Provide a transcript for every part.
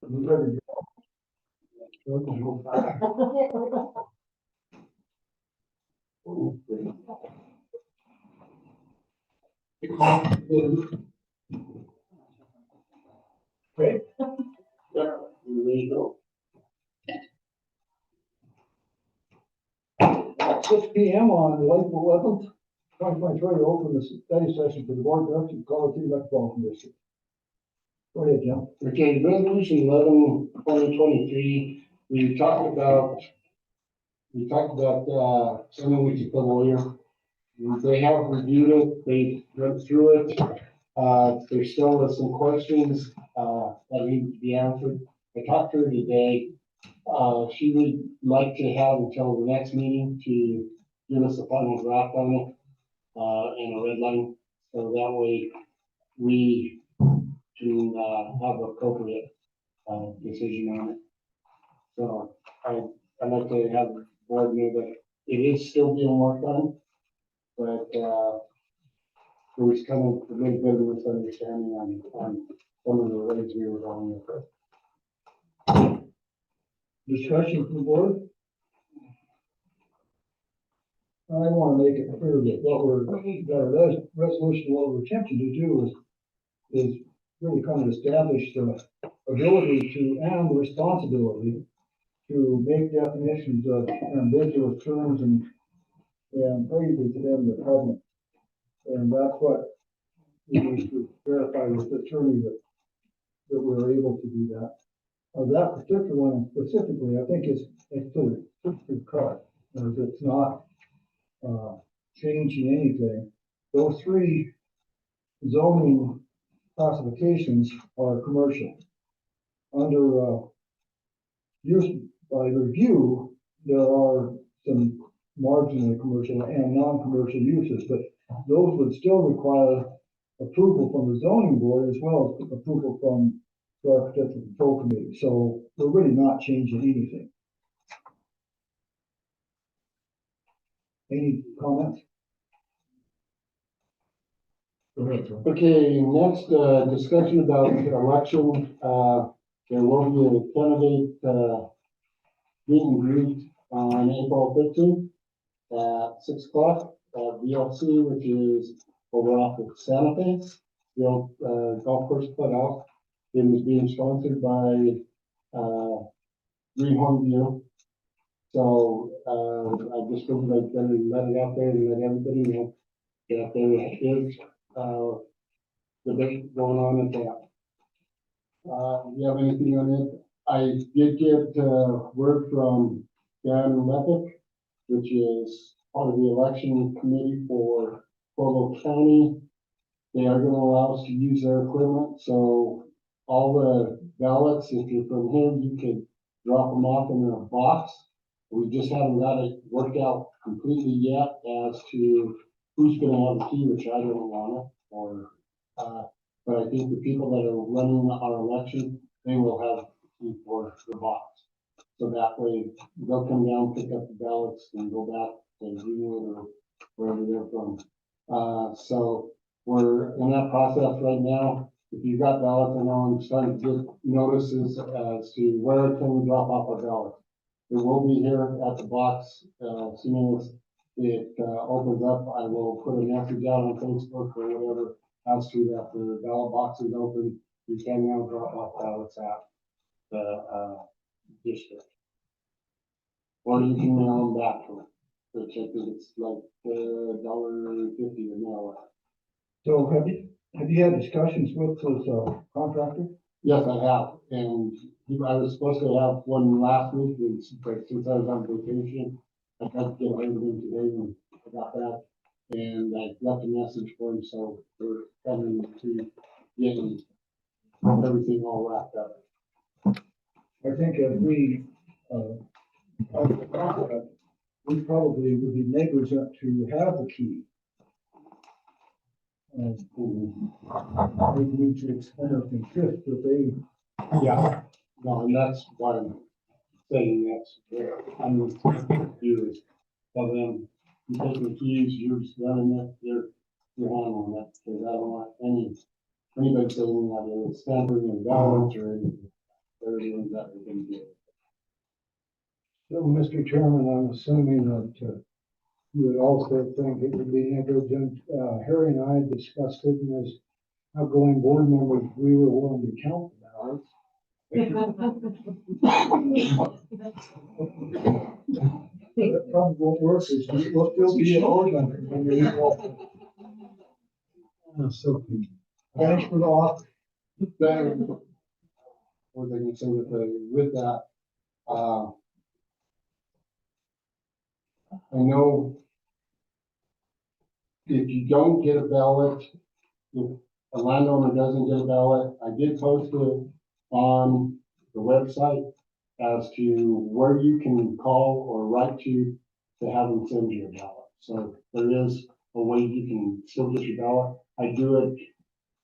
Okay. There you go. 6 p.m. on April 11th, 2023, to open the study session for the board of directors of Colorado City Metropolitan District. Go ahead, Jim. Okay, resolution 11/2023, we talked about some weeks ago here. They have reviewed it, they went through it. There still are some questions, that need to be answered. I talked to her today. She would like to have until the next meeting to give us a final draft on it, and a red line, so that way we can, have appropriate, decision on it. So I'd like to have the board know that it is still being worked on, but, there was kind of a little bit of misunderstanding on some of the ways we were going with it. Discussion from the board. I want to make it clear that that resolution, what we're attempting to do is really kind of establish the ability to, and the responsibility to make definitions of ambiguous terms and phrases in the covenant. And that's what we need to verify with the attorney that we're able to do that. That particular one specifically, I think is pretty cut, as it's not changing anything. Those three zoning classifications are commercial. Under use by review, there are some marginally commercial and non-commercial uses, but those would still require approval from the zoning board as well as approval from the architectural control committee. So we're really not changing anything. Any comments? Go ahead, John. Okay, next, discussion about election. There will be a candidate, meet and greet on April 15th at 6 o'clock at VLC, which is over off of Santa Fe, the old, golf course clubhouse. It is being sponsored by, Greenhorn View. So, I just figured I'd better let it out there and let everybody know that there is, debate going on at that. Do you have anything on it? I did get, word from Dan Lepic, which is part of the election committee for Pueblo County. They are gonna allow us to use their equipment, so all the ballots, if you're from here, you can drop them off in a box. We just haven't got it worked out completely yet as to who's gonna have the key, which I don't want it, or, but I think the people that are running our election, they will have the key for the box. So that way, they'll come down, pick up the ballots, and go back to Greenwood or wherever they're from. So we're in that process right now. If you've got ballots, I know I'm starting to get notices as to where can we drop off our ballots. It will be here at the box, as soon as it, opens up, I will put a message out on Facebook or whatever as to that the ballot box is open. You can now drop off ballots at the, district. Or you can mail them back to them, which I think it's like $1.50 to mail it. So have you had discussions with this contractor? Yes, I have, and I was supposed to have one last week, and but since I was on vacation, I tried to get hold of him today and I got that. And I left a message for him, so we're coming to getting everything all wrapped up. I think if we probably would be negligent to have the key. We need to explain or insist that they. Yeah, no, and that's why I'm saying that's where I'm confused. Tell them, you take the keys, you're just running it, you're handling it, because I don't want anybody saying that it's tampering in balance or anything. they're the ones that we can do. So, Mr. Chairman, I'm assuming that, you would also think it would be negligent. Harry and I discussed it, and as outgoing board members, we were willing to count the ballots. That probably won't work, is we'll still be in Oregon when we go. So, thanks for the offer. Then, what they can say with that, I know if you don't get a ballot, if a landowner doesn't get a ballot, I did post it on the website as to where you can call or write to have them send you a ballot. So there is a way you can still get your ballot. I do it,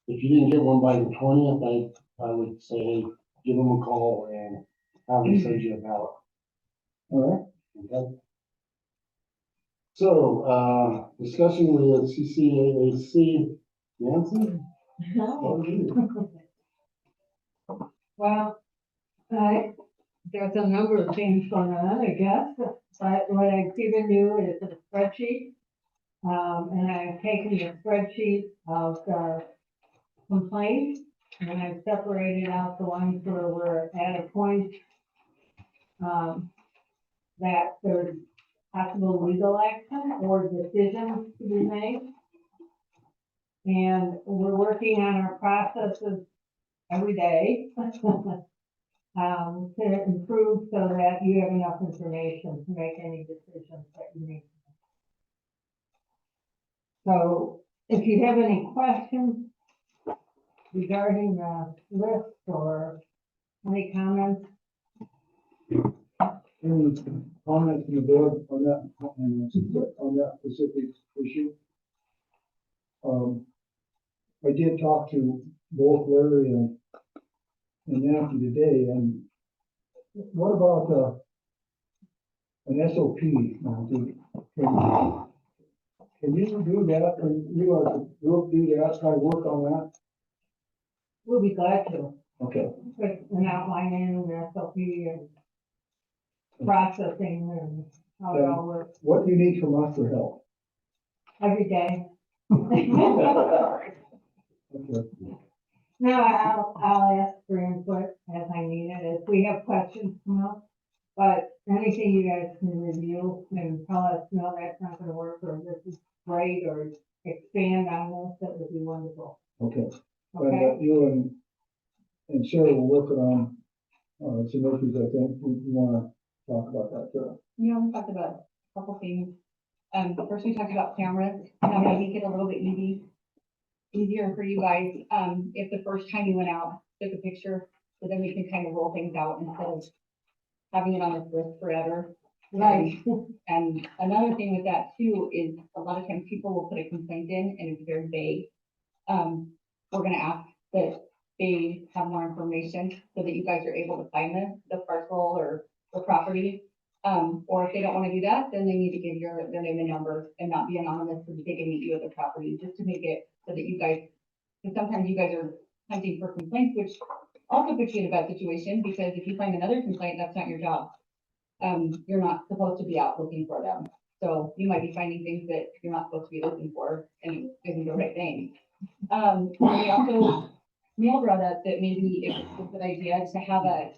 if you didn't get one by the 20th, I would say, hey, give them a call and have them send you a ballot. All right. Okay. So, discussion with CCAAC, Nancy? Over to you. Well, there's a number of things going on, I guess, but what I've given you is a spreadsheet. And I've taken the spreadsheet of the complaints and I've separated out the ones where we're at a point that there's possible legal action or decisions to be made. And we're working on our processes every day to improve so that you have enough information to make any decisions that you need. So if you have any questions regarding the list or any comments, Any comments from the board on that specific issue? I did talk to both Larry and Nancy today, and what about, an SOP, Nancy? Can you do that, and you'll do the outside work on that? we'll be glad to Okay, put an outline in the SOP and processing and how it all works what do you need from us for help? every day. Okay. No, I'll ask for input as I need it, if we have questions come up. But anything you guys can review and tell us, no, that's not gonna work, or this is great, or expand on this, that would be wonderful, Okay, okay? and you and Sarah will work on, some issues, I think, you wanna talk about that, Sarah. You know, we talked about a couple things. First we talked about cameras, how to make it a little bit easier for you guys. If the first time you went out, took a picture, so then we can kind of roll things out instead of having it on this list forever. Right. And another thing with that too is a lot of times people will put a complaint in and it's very vague. We're gonna ask that they have more information so that you guys are able to find the parcel or the property. Or if they don't wanna do that, then they need to give their name and number and not be anonymous so that they can meet you at the property, just to make it so that you guys, because sometimes you guys are hunting for complaints, which also puts you in a bad situation, because if you find another complaint, that's not your job. You're not supposed to be out looking for them. So you might be finding things that you're not supposed to be looking for and isn't the right thing. We also, Neil brought up that maybe it's a good idea to have a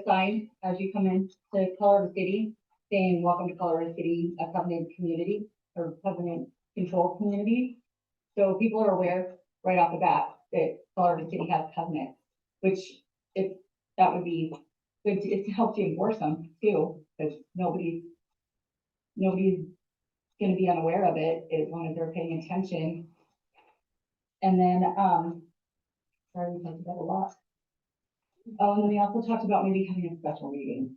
sign as you come in to Colorado City, saying, welcome to Colorado City, a covenant community or covenant control community. So people are aware right off the bat that Colorado City has covenant, which that would be good to, it helps you enforce them too, because nobody's gonna be unaware of it as long as they're paying attention. And then, sorry, we talked about a lot. Oh, and then we also talked about maybe having a special meeting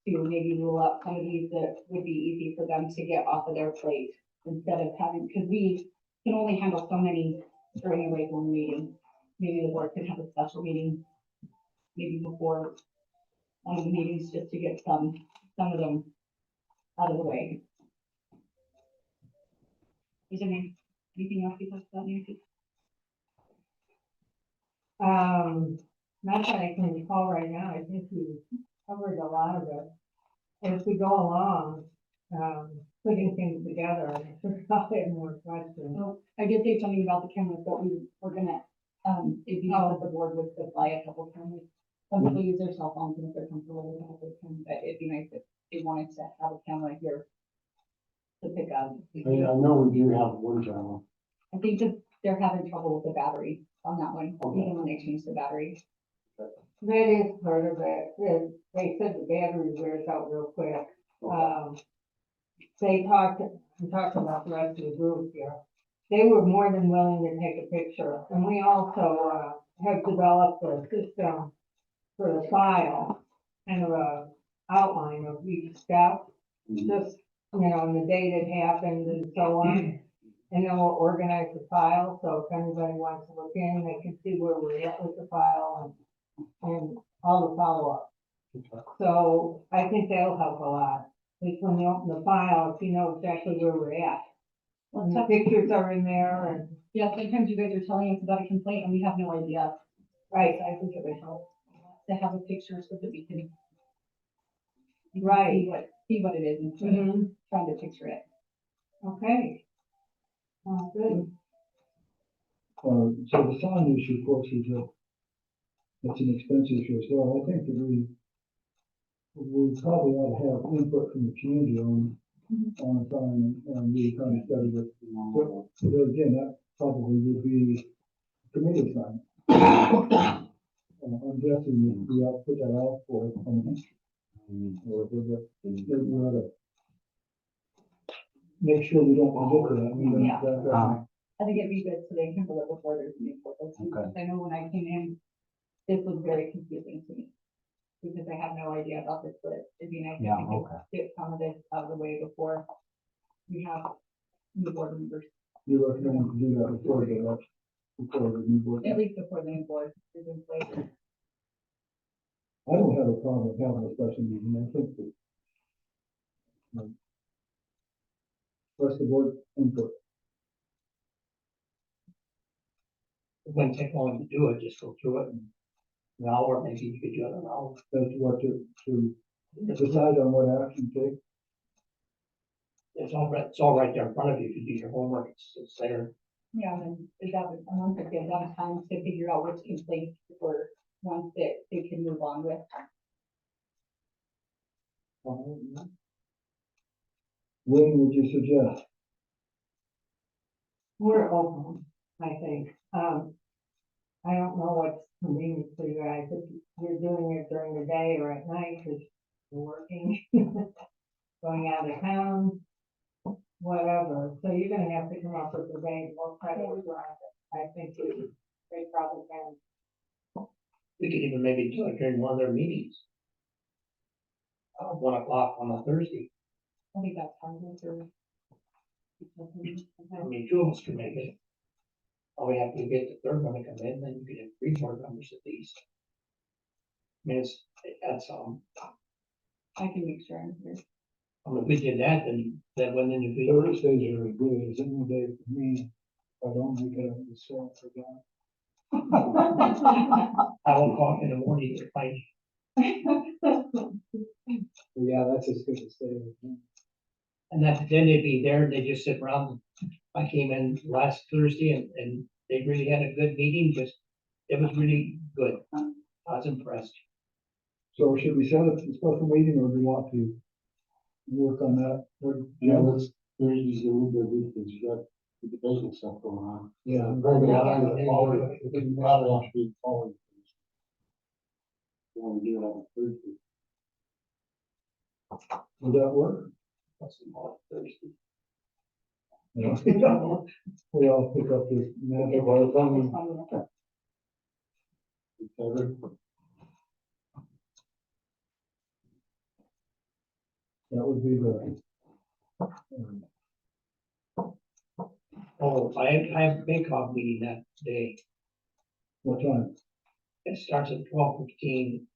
to maybe rule out some of these that would be easy for them to get off of their plate instead of having, because we can only handle so many during a regular meeting. Maybe the board could have a special meeting, maybe before one of the meetings, just to get some of them out of the way. Is there anything else you talked about, Nancy? not that I can recall right now, I think we covered a lot of it. As we go along, putting things together, there's probably more questions. So I did say something about the cameras, but we're gonna, it'd be nice if the board would supply a couple cameras. Some people use their cell phones and if they're comfortable with that, they can, but it'd be nice if they wanted to have a camera here to pick up. I know we do have one channel. I think that they're having trouble with the battery on that one, even when they change the battery. That is part of it, they said the battery wears out real quick. We talked about the rest of the group here. They were more than willing to take a picture, and we also, have developed a system for the file, kind of a outline of each step, just, and the date it happened and so on. And then we'll organize the file, so if anybody wants to look in, they can see where we're at with the file and all the follow-up. So I think that'll help a lot. Because when you open the file, you know exactly where we're at. And the pictures are in there and. Yeah, sometimes you guys are telling us about a complaint and we have no idea. Right. I think it would help to have a picture so that we can. Right. See what it is instead of trying to picture it. Okay. Good. So the sign issue, of course, that's an expense issue as well. I think that we probably ought to have input from the community on the sign and we kind of study it. So there again, that probably would be committee sign. I'm guessing we ought to put that out for, or we ought to make sure we don't forget that. I mean, Yeah. that- I think it'd be good so they can look before there's any photos. I know when I came in, this was very confusing to me. Because I have no idea about this, but it'd be nice if we could get some of this out of the way before we have new board members, You recommend to do that before the new board. at least before the new board is in place. I don't have a problem with having a special meeting. I think that rest of the board input. It wouldn't take long to do it, just go through it in an hour, maybe you could do it in an hour. That's what to decide on what action to take. It's all right there in front of you, if you do your homework, it's there. Yeah, and is that, a month if they have time to figure out which complaints or ones that they can move on with. When would you suggest? We're open, I think. I don't know what's convenient for you guys, if you're doing it during the day or at night, because you're working, going out of town, whatever. So you're gonna have to come up with a day, we'll try to organize it. I think they probably can. We could even maybe do it during one of their meetings. 1 o'clock on a Thursday. I think that's fine with her. I mean, 2 of us can make it. All we have to get the third one to come in, then you could have 3 board members at least. I mean, that's, I can make sure I'm here. if we did that, then when individual. Thursdays are good, is any day for me. I don't make it up myself for that. I will call in the morning if I. Yeah, that's as good as say. And then they'd be there and they just sit around. I came in last Thursday and they really had a good meeting, it was really good. I was impressed. So should we set up a special meeting or do you want to work on that? Yeah, that's Thursday's a little bit weak, because you got the debate and stuff going on. Yeah. Probably have to follow it. It can probably have to be following. You want to do it on Thursday. Would that work? What's the call Thursday? Yeah. We all pick up this. matter by the time That would be the. Oh, I have a Baycom meeting that day. What time? It starts at 12:15.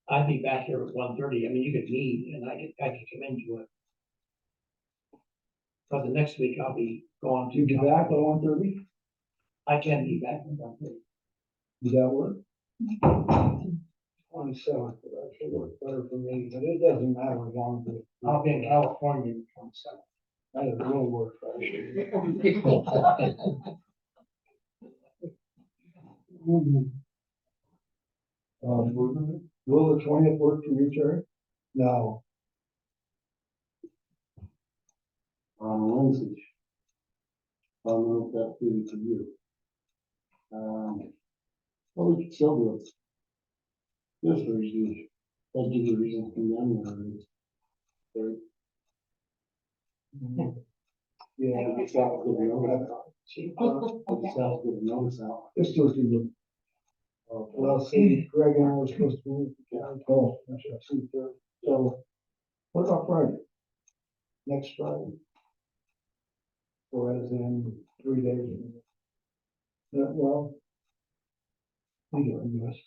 I'd be back here at 1:30. I mean, you could meet and I could come into it. But the next week I'll be going to. You be back at 1:30? I can be back at 1:30. Does that work? 27th, but that should work better for me, but it doesn't matter as long as it. I'll be in California on Sunday. That is really work for me. Will the 20th work for you, Terry? No, On Wednesday. I don't know if that's good for you. Well, we could still do it. This Thursday, that gives you a reason to come down there. yeah, It's got a good notice. It's got a good notice out. it's Thursday. Well, see, Greg and I were supposed to meet. Oh, I should see there. So, what about Friday? Next Friday? Or as in 3 days? Yeah, well, either, I guess.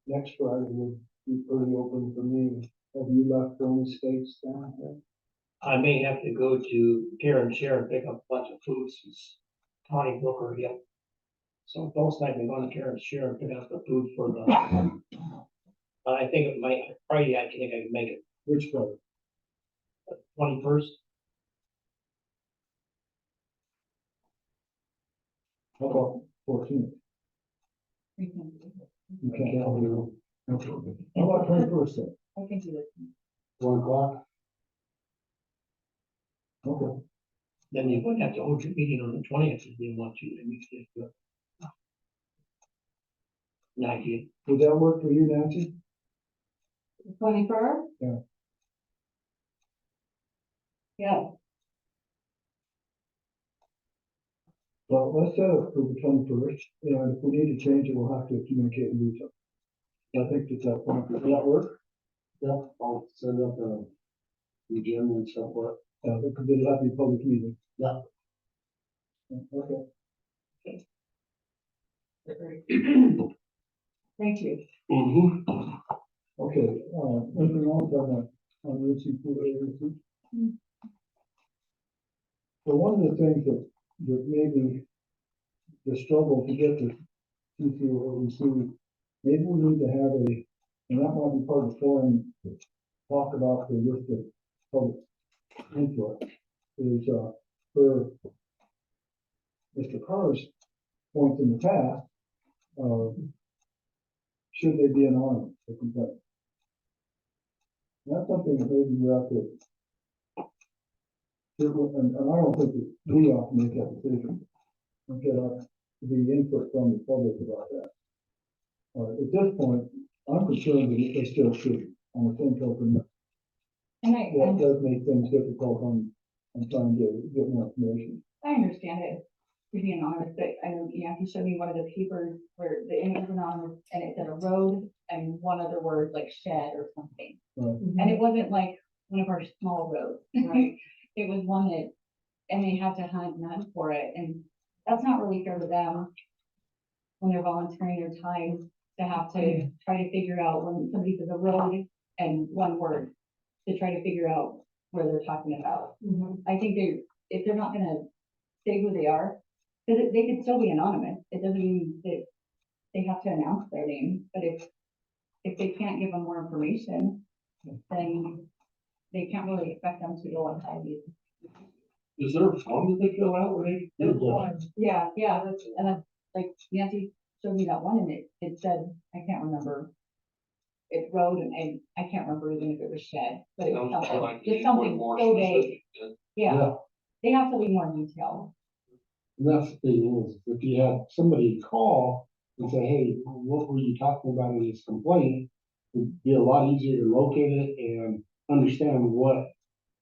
Next Friday would be pretty open for me. Have you left for any states down here? I may have to go to Karen Share and pick up a bunch of foods, since Tony Booker, yeah. So both nights I'm going to Karen Share and pick up the food for the, I think it might, Friday, I think I can make it, Which Friday? 21st. How about 14th? We can do it. You can't help me. Okay. How about 21st then? I can do this. 1 o'clock. Okay. Then you would have to hold your meeting on the 20th if you want to, and you can do it. 19th. Would that work for you, Nancy? 21st? Yeah. Yeah, Well, let's set it for the 21st, and if we need to change it, we'll have to communicate and do something. I think that's that point. Does that work? Yeah, I'll set up the gym and stuff for it. Yeah, because it'll have to be a public meeting. Yeah. Okay. thank you. Mm-hmm. Okay, anything else on Route 2? So one of the things that maybe the struggle to get to CCOAC, maybe we need to have and that might be part of the forum, talk about the list of public input, is, for Mr. Carr's points in the past, should they be anonymous or complaint? That's something that maybe you have to, and I don't think that we ought to make that decision. And get the input from the public about that. At this point, I'm concerned that they still should, on the same token, And that does make things difficult on trying to get more information. I understand it, to be anonymous, but I know, he showed me one of the papers where the image was anonymous and it said a road and one other word like shed or something. And it wasn't like one of our small roads. Right. It was one that, and they had to hunt and hunt for it, and that's not really fair to them when they're volunteering their time to have to try to figure out when somebody says a road and one word to try to figure out where they're talking about. I think if they're not gonna say who they are, because they could still be anonymous. It doesn't mean that they have to announce their name, but if they can't give them more information, then they can't really expect them to go on these. Is there a form that they fill out where they? Yeah, and then, like Nancy showed me that one and it said, I can't remember. It road and I can't remember even if it was shed, but it was something, just something so vague. Yeah, they have to be more detailed. And that's the thing is, if you have somebody call and say, hey, what were you talking about in this complaint? It'd be a lot easier to locate it and understand what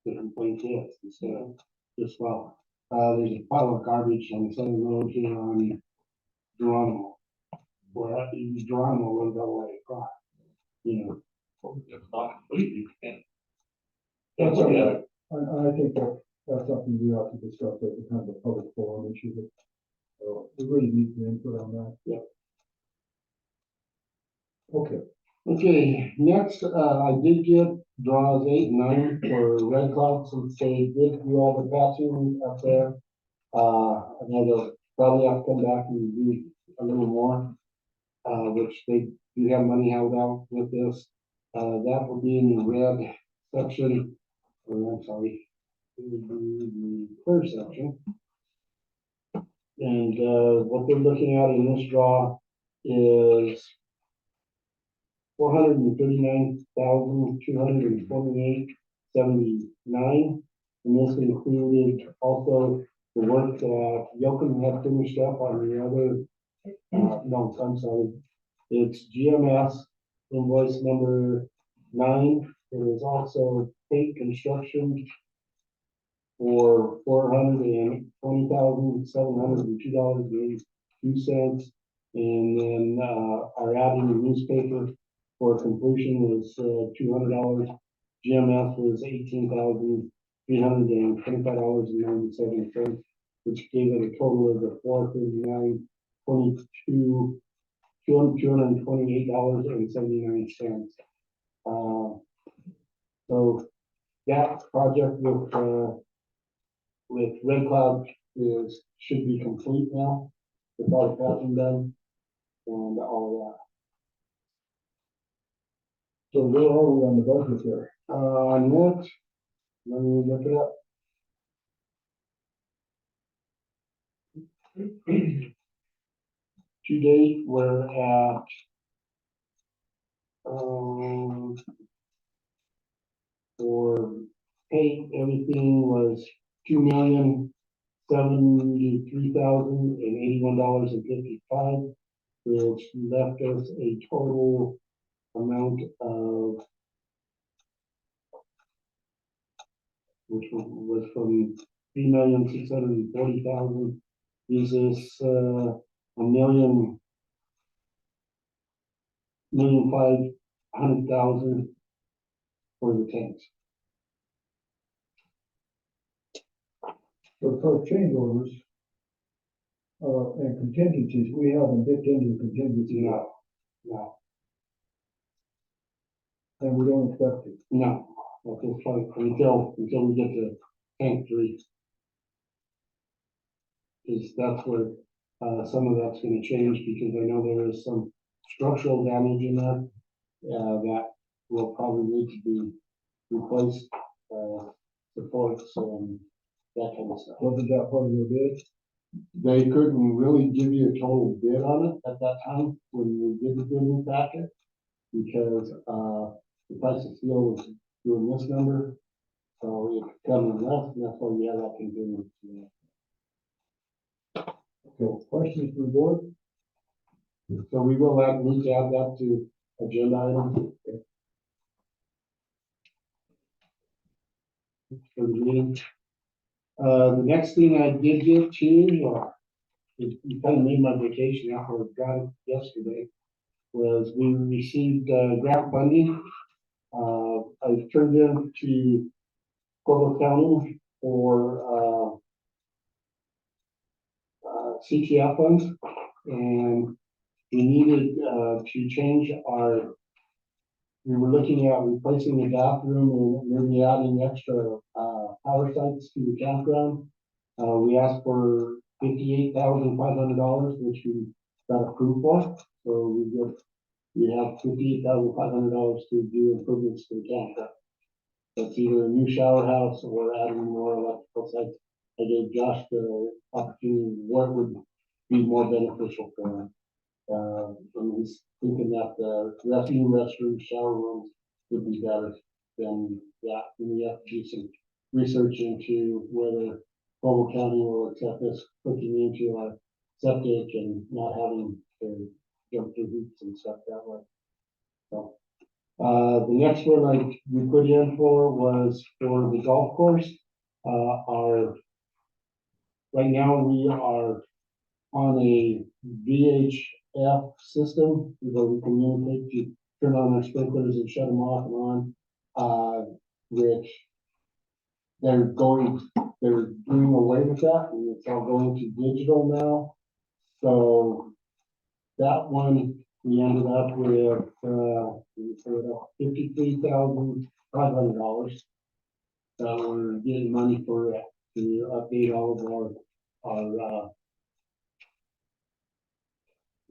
the complaint is instead of just, well, there's a pile of garbage on the side of the road here on Geronimo. Where I use Geronimo road all the way across, It's not completely, you can't. That's Look okay. at it. I think that's something we ought to discuss at the kind of a public forum issue that, we really need the input on that. Yeah. Okay, Okay, next, I did get draws 8 and 9 for Red Cloud, since they did do all the patching up there. I know they'll probably have to come back and do a little more. which they do have money held out with this. That will be in the red section, or I'm sorry, it would be the clear section. And, what they're looking at in this draw is 439,228.79. And this included also the work that Yocum had finished up on the other, no, I'm sorry. It's GMS invoice number 9. It is also State Construction for $420,702.82. And then, our adding the newspaper for completion was, $200. GMS was $18,325.97, which gave it a total of the $228.79. So that project with Red Cloud should be complete now, with all the patching done and all So where are we on the budget there? that. On that, let me look it up. To date, we're at, for pay, everything was $2,073,081.55, which left us a total amount of, which was from $3,640,000, gives us, $1,500,000 for the tanks. For change orders, and contingencies, we haven't dipped into contingency yet, No, and we don't expect to. no, at this point, until we get to tank 3. Because that's where, some of that's gonna change, because I know there is some structural damage in there, that will probably need to be replaced, supports and that kind of stuff. Wasn't that part of your bid? They couldn't really give you a total bid on it at that time when we did the bidding packet, because, the price of steel was doing this number. So it could come in less, and that's why we have that contingency. So questions for the board? So we will need to add that to agenda item for the meeting. The next thing I did get to, it kind of made my vacation after I got it yesterday, was we received, grant funding. I turned in to Pueblo County for, CTF funds, and we needed, to change we were looking at replacing the bathroom and maybe adding extra, power sites to the campground. We asked for $58,500, which we got approved for. So we have $58,500 to do improvements to the campground. That's either a new shower house or adding more electrical sites. I gave Josh the opportunity, what would be more beneficial for him. And he's thinking that the restroom, shower rooms would be better than that. And we have to do some research into whether Pueblo County will accept us hooking into our septic and not having to jump through hoops and stuff that way. So, the next one we put in for was for the golf course. Right now we are on a VHF system where we communicate to turn on our sprinklers and shut them off and on, which they're doing away with that, and it's all going to digital now. So that one, we ended up with, $53,500 that we're getting money for to update all of our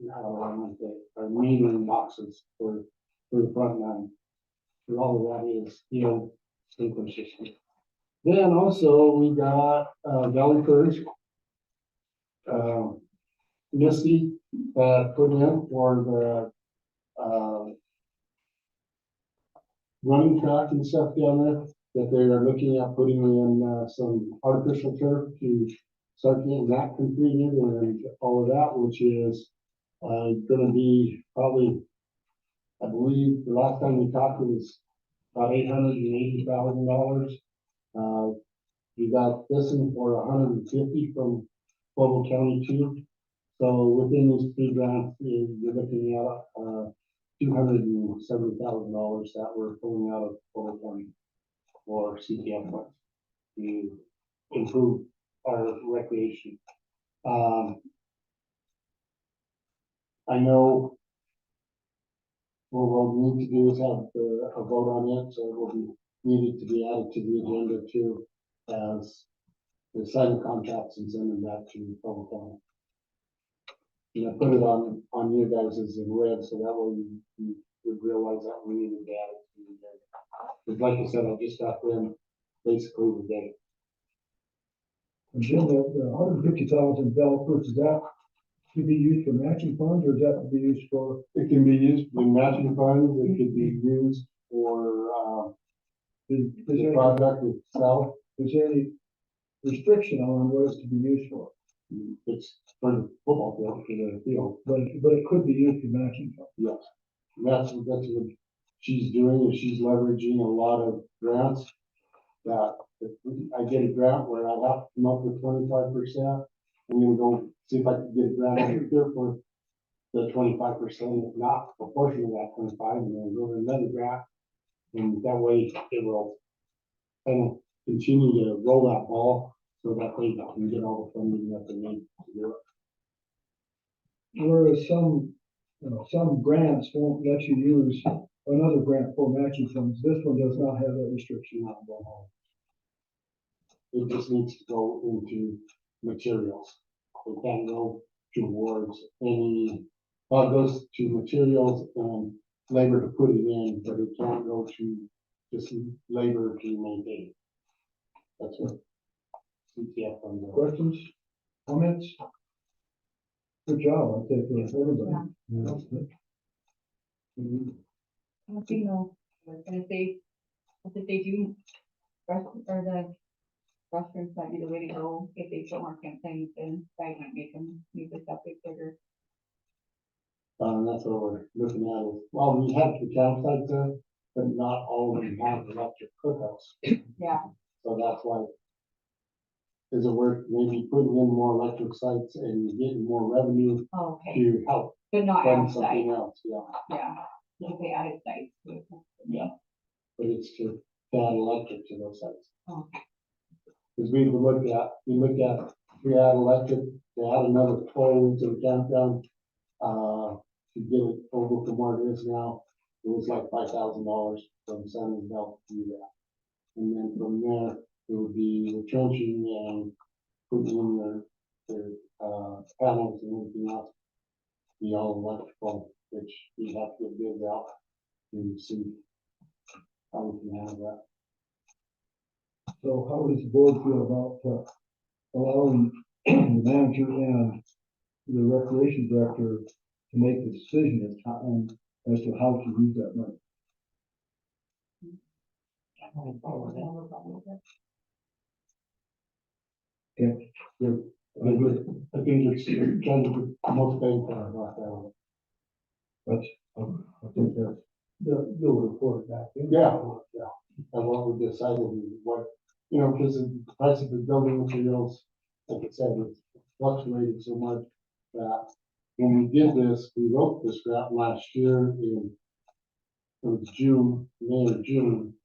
metering boxes for the front line. And all of that is, sprinkler system. Then also we got, Valley First. Misty, put in for the, running track and stuff down there, that they are looking at putting in, some artificial turf to start getting that completed and all of that, which is, gonna be probably, I believe, the last time we talked, it was about $880,000. We got this one for 150 from Global County too. So within these three grants, you're looking at, $270,000 that we're pulling out of Global County for CTF funds to improve our recreation. I know what we'll need to do is have a vote on it, so it will be needed to be added to the agenda too, as the signing contracts and send them back to public health. And I put it on you guys as in red, so that way you would realize that we needed to add it to the agenda. Because like I said, I just got them basically today. And Jim, the 150,000 developers, is that to be used for matching funds, or is that to be used for? It can be used for matching funds, it could be used for, the project itself. Is there any restriction on what it's to be used for? It's for the football field, for the field. But it could be used for matching funds. Yes, that's what she's doing, is she's leveraging a lot of grants. That if I get a grant where I have to come up with 25%, I'm gonna go see if I can get a grant over here for the 25%, if not a portion of that 25, and then go to another grant. And that way it will kind of continue to roll that ball so that they can get all the funding that they need to do it. Whereas some grants won't let you use another grant for matching funds. This one does not have that restriction on it. It just needs to go into materials. It can't go towards any, it goes to materials and labor to put it in, but it can't go to just labor to maintain. That's what CTF funds are. Questions, comments? Good job, I think, everybody. Yeah. That's good. Mhm. I don't think no, I was gonna say, if they do, or the restrooms might be the way to go, if they put more campaigns in, that might make them use this up bigger. That's what we're looking at is, well, we have the campsites there, but not all of them have electric cookouts. Yeah, So that's why. Is it worth maybe putting in more electric sites and getting more revenue oh, okay, to help but not fund outside, something else, yeah. yeah, if they added sites. Yeah. But it's to add electric to those sites. Oh. Because we look at, if we add electric, to add another pole into the campground, to get it over from where it is now, it was like $5,000 from San Miguel to do that. And then from there, it would be retrenching and putting in their panels and everything else. Be all electrical, which we have to get bids out to see how we can have that. So how does the board feel about allowing the manager and the recreation director to make the decision as to how to use that money? Okay, good. I think it's trying to put most bang for our buck out. I think that's, you'll report back. Yeah, yeah. And what we decided, is what, because the price of the building materials, like I said, it's fluctuated so much that when we did this, we wrote this grant last year in, it was June, May or June,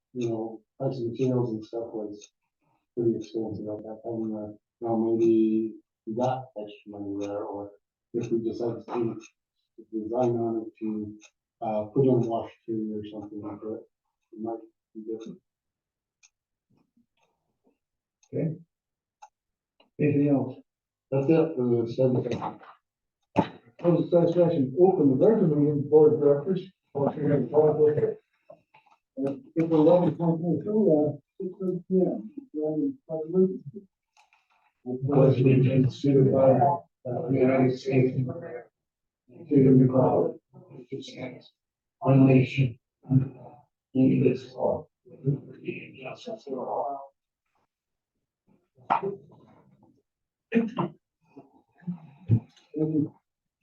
price of materials and stuff was pretty expensive at that time. Now maybe we got extra money there, or if we decide to design on it to put in wash tree or something like that, it might be different. Anything else? That's it for the study session. close the study session, open the regular meeting, board of directors. Motion to call for it. April 11th, 2023, 6:30 p.m. Pledge allegiance to the flag of the United States of America, and to the republic which stands one nation under God, indivisible, with liberty and justice for all.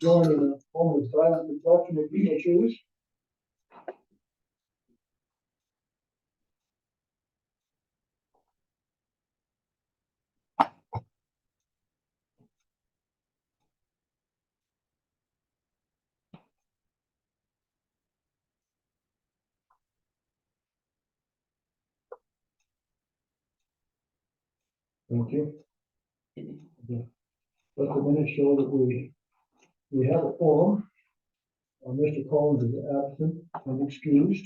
Join in a moment of silent reflection if you may choose. Thank you. Let the minutes show that we have a forum. Mr. Collins is absent and excused.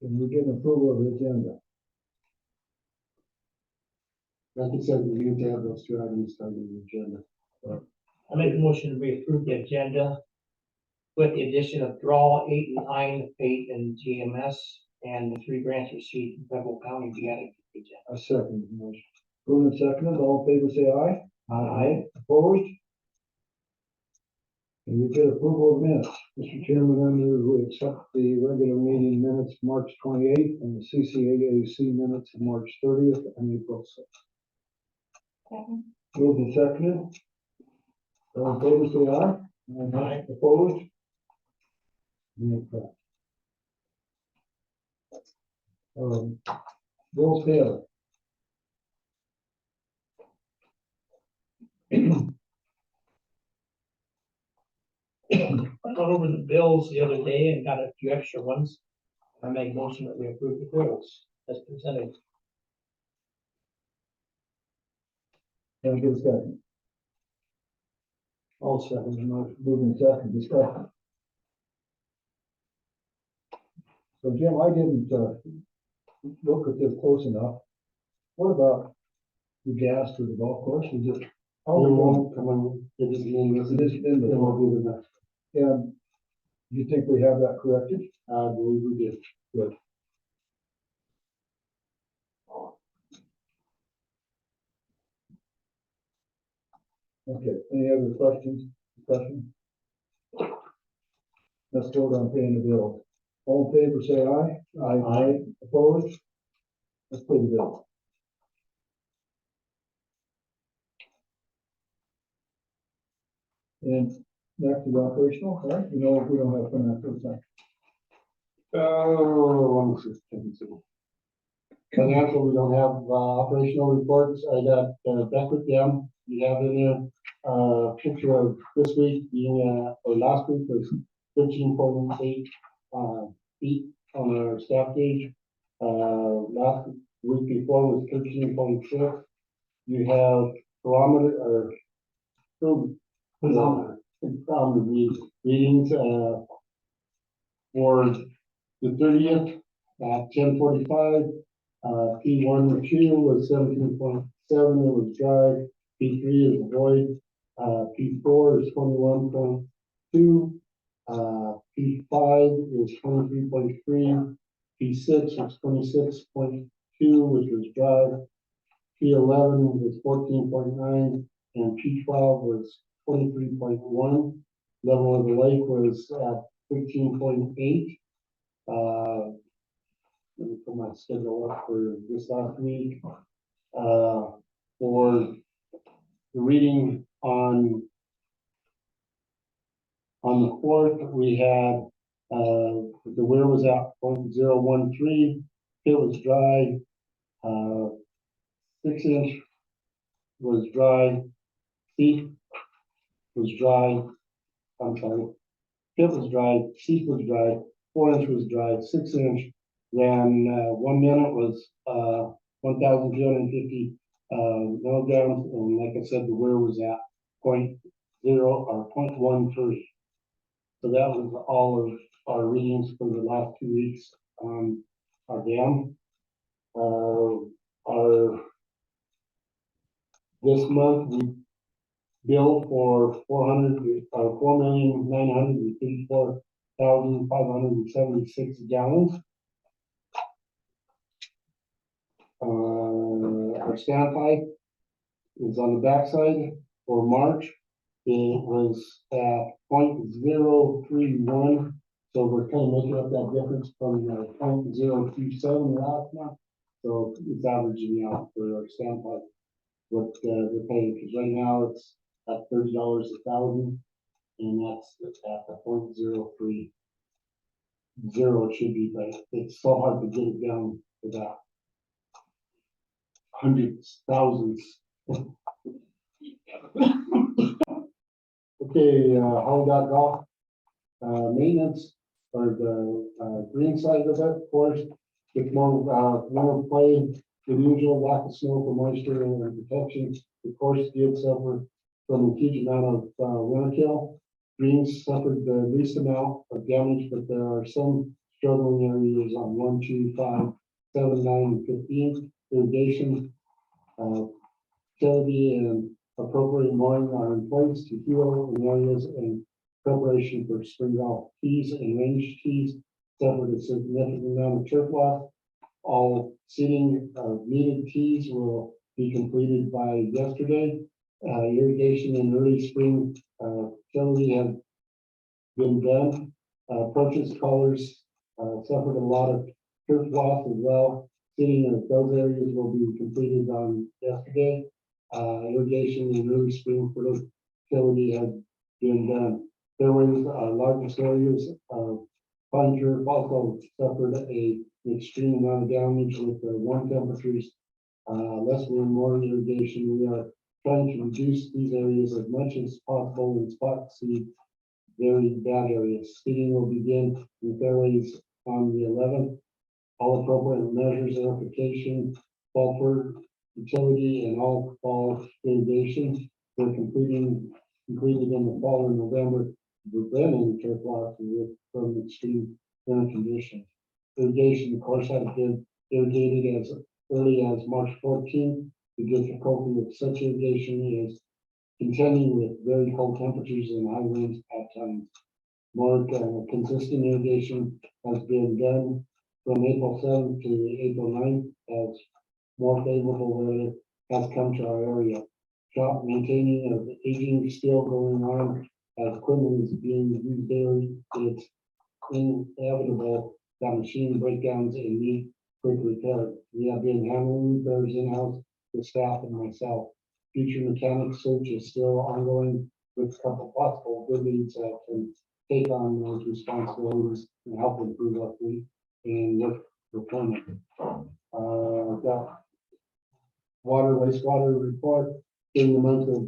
And we get approval of the agenda. Like I said, we need to have those two items on the agenda. I make a motion to approve the agenda with the addition of draw 8 and 9, fate and GMS, and the 3 grants received from Federal County be added to the agenda. I second the motion. Moving and seconded, all in favor say aye. Aye. Opposed? And we get approval of minutes. Mr. Chairman, I move we accept the regular meeting minutes March 28th and the CCAAC minutes of March 30th and April 6th. Moved and seconded. All in favor say aye. Aye. Opposed? None passed. Bills payable. I went over the bills the other day and got a few extra ones. I make a motion that we approve the bills as presented. Can I get a second? All second, the motion, moving second, discussion. So Jim, I didn't, look at this close enough. What about the gas for the golf course? Is it? How We we going? won't come on, it is in this, It is in it the, will be the next, and do you think we have that corrected? I believe we did. Good. Okay, any other questions, discussion? Let's vote on paying the bill. All in favor, say aye. Aye. Opposed? Let's pay the bill. And next is operational, right? You know, we don't have financial time. One second. Financial, we don't have, operational reports. I got, back with them. We have in there, picture of this week being, or last week was 13.8, feet on our staff gauge. Last week before was 13.6. You have barometer or readings, for the 30th at 10:45. P1 was 17.7, it was dry. P3 is void. P4 is 21.2. P5 is 23.3. P6 is 26.2, which was dry. P11 was 14.9, and P12 was 23.1. Level of the lake was at 13.8. Let me put my schedule up for this last week. For the reading on the 4th, we had, the weir was at 0.013, it was dry, 6-inch was dry, feet was dry, I'm sorry, pit was dry, seat was dry, 4-inch was dry, 6-inch ran 1 minute was 1,250 milligrams, and like I said, the weir was at 0.0 or 0.13. So that was all of our readings for the last 2 weeks on our dam. Our this month bill for $4,954,576 gallons. Our standpipe is on the backside for March. It was at 0.031, so we're kind of making up that difference from 0.027 last month. So it's averaging out for our standpipe what we're paying, because right now it's at $30 a thousand, and that's at the 0.030 it should be, but it's so hard to get it down to that. Hundreds, thousands. Okay, how that golf, maintenance, or the, green side of it, of course, with more play than usual, lack of snow for moisture and protection. The course did suffer from a huge amount of, winter kill. Greens suffered the least amount of damage, but there are some struggling areas on 1, 2, 5, 7, 9, and 15. Irrigation, utility and appropriate mowing are in place to heal in areas in preparation for spring golf. Tees and range tees suffered a significant amount of turf loss. All seating of needed tees will be completed by yesterday. Irrigation in early spring utility have been done. Purchase colors suffered a lot of turf loss as well. Seating of those areas will be completed on yesterday. Irrigation in early spring fertility has been done. Fairways, largest areas of pine turf also suffered an extreme amount of damage with the warm temperatures. Less wind, more irrigation. We are trying to reduce these areas as much as possible and spot seed very bad areas. Seeding will begin in fairways on the 11th. All appropriate measures, application, fall for utility, and all fall irrigation were completed in the fall in November, preventing turf loss from extreme winter conditions. Irrigation, of course, has been irrigated as early as March 14th. The difficulty with such irrigation is contending with very cold temperatures and high winds at times. More consistent irrigation has been done from April 7th to April 9th as more favorable weather has come to our area. Shop maintaining of the aging still going on as equipment is being used daily. It's inevitable that machine breakdowns and need quick repair. We have been handling repairs in-house with staff and myself. Future mechanic search is still ongoing with a couple possible good leads that can take on those responsibilities and help improve our fleet and work performance. Got water, wastewater report in the month of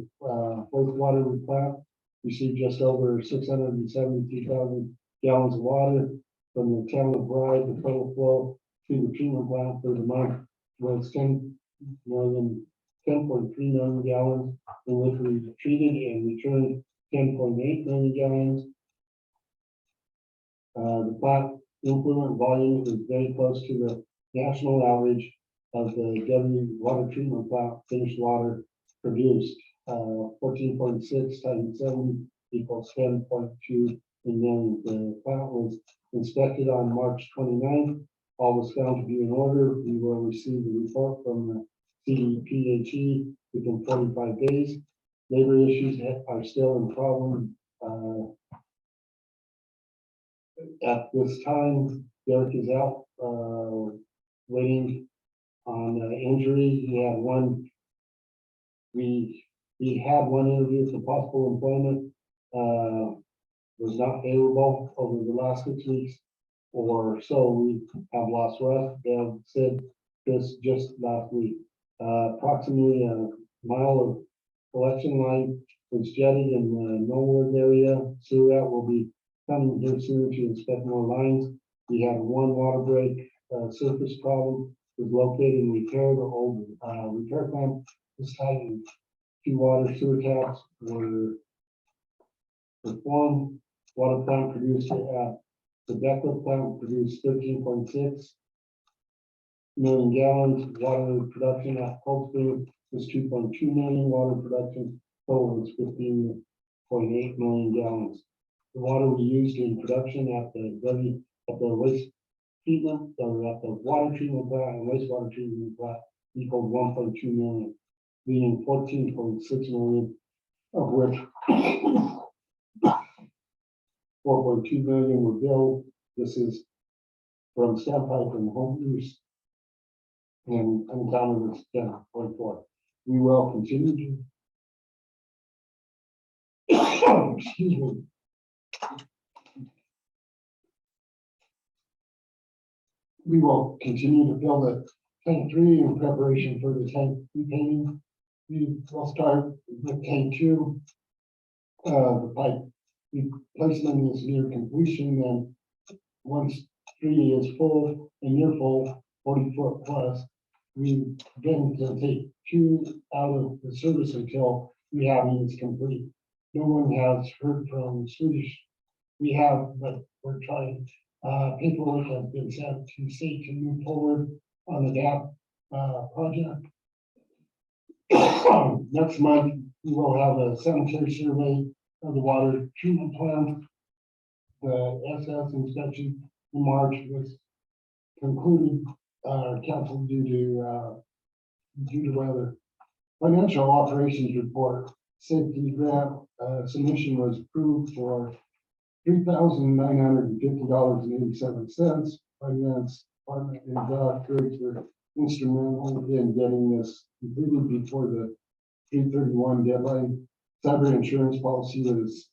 wastewater replant. Received just over 672,000 gallons of water from the town of Bride. The total flow to the treatment plant for the month was 10.3 million gallons, in which we treated and returned 10.8 million gallons. The plant influent volume is very close to the national average of the W water treatment plant finished water produced. 14.6 times 7 equals 10.2 million. The plant was inspected on March 29th. All was found to be in order. We will receive the report from the CDPHE within 45 days. Labor issues are still a problem. At this time, Derek is out waiting on injury. He had one. We had one interview for possible employment. Was not favorable over the last 6 weeks or so. We have lost Russ, Deb, Sid, Chris just last week. Approximately a mile of collection line was jetted in the Norwood area. Sewer will be coming here soon to inspect more lines. We had one water break surface problem was located and repaired. The old repair plant was tightened. 2 water sewer taps were performed. Water plant produced the Beckler plant produced 13.6 million gallons. Water production at Cold Spring was 2.2 million. Water production total was 15.8 million gallons. The water we used in production at the waste treatment, or at the water treatment plant and wastewater treatment plant equaled 1.2 million, leaving 14.6 million, of which 4.2 million were billed. This is from standpipe and home use. And uncounted was 10.4. We will continue to excuse me. We will continue to build a tank 3 in preparation for the tank repainting. We will start with tank 2. The pipe replacement is near completion, and once 3 is full and near full, 40-foot plus, we then can take 2 out of the service until rehabbing is complete. No one has heard from Swedish rehab, but we're trying. Paperwork has been sent to state to move forward on the DAP project. Next month, we will have a sanitary survey of the water treatment plant. The SS inspection in March was concluded, canceled due to weather. Financial operations report, safety grant submission was approved for $3,950.87. Finance Department and Crews were instrumental in getting this completed before the 3/31 deadline. Cyber insurance policy was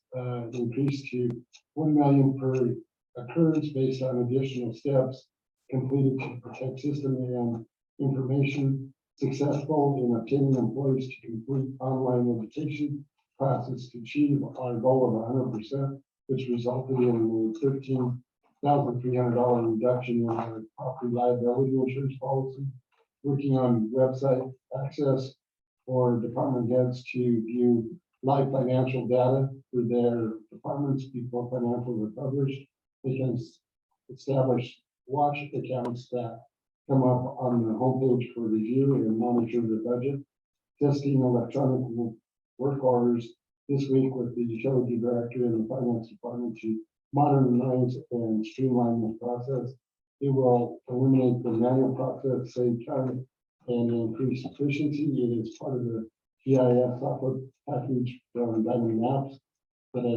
increased to $1 million per occurrence based on additional steps completed to protect system and information. Successful in obtaining employees to complete online education classes to achieve our goal of 100%, which resulted in a $13,300 reduction in our property liability insurance policy. Working on website access for department heads to view live financial data for their departments before financials are published. They can establish watch accounts that come up on the homepage for review and monitor the budget. Testing electronic work orders this week with the utility director and the finance department to modernize and streamline the process. It will eliminate the manual process, save time, and increase efficiency. It is part of the GIS software package from Diamond Maps that I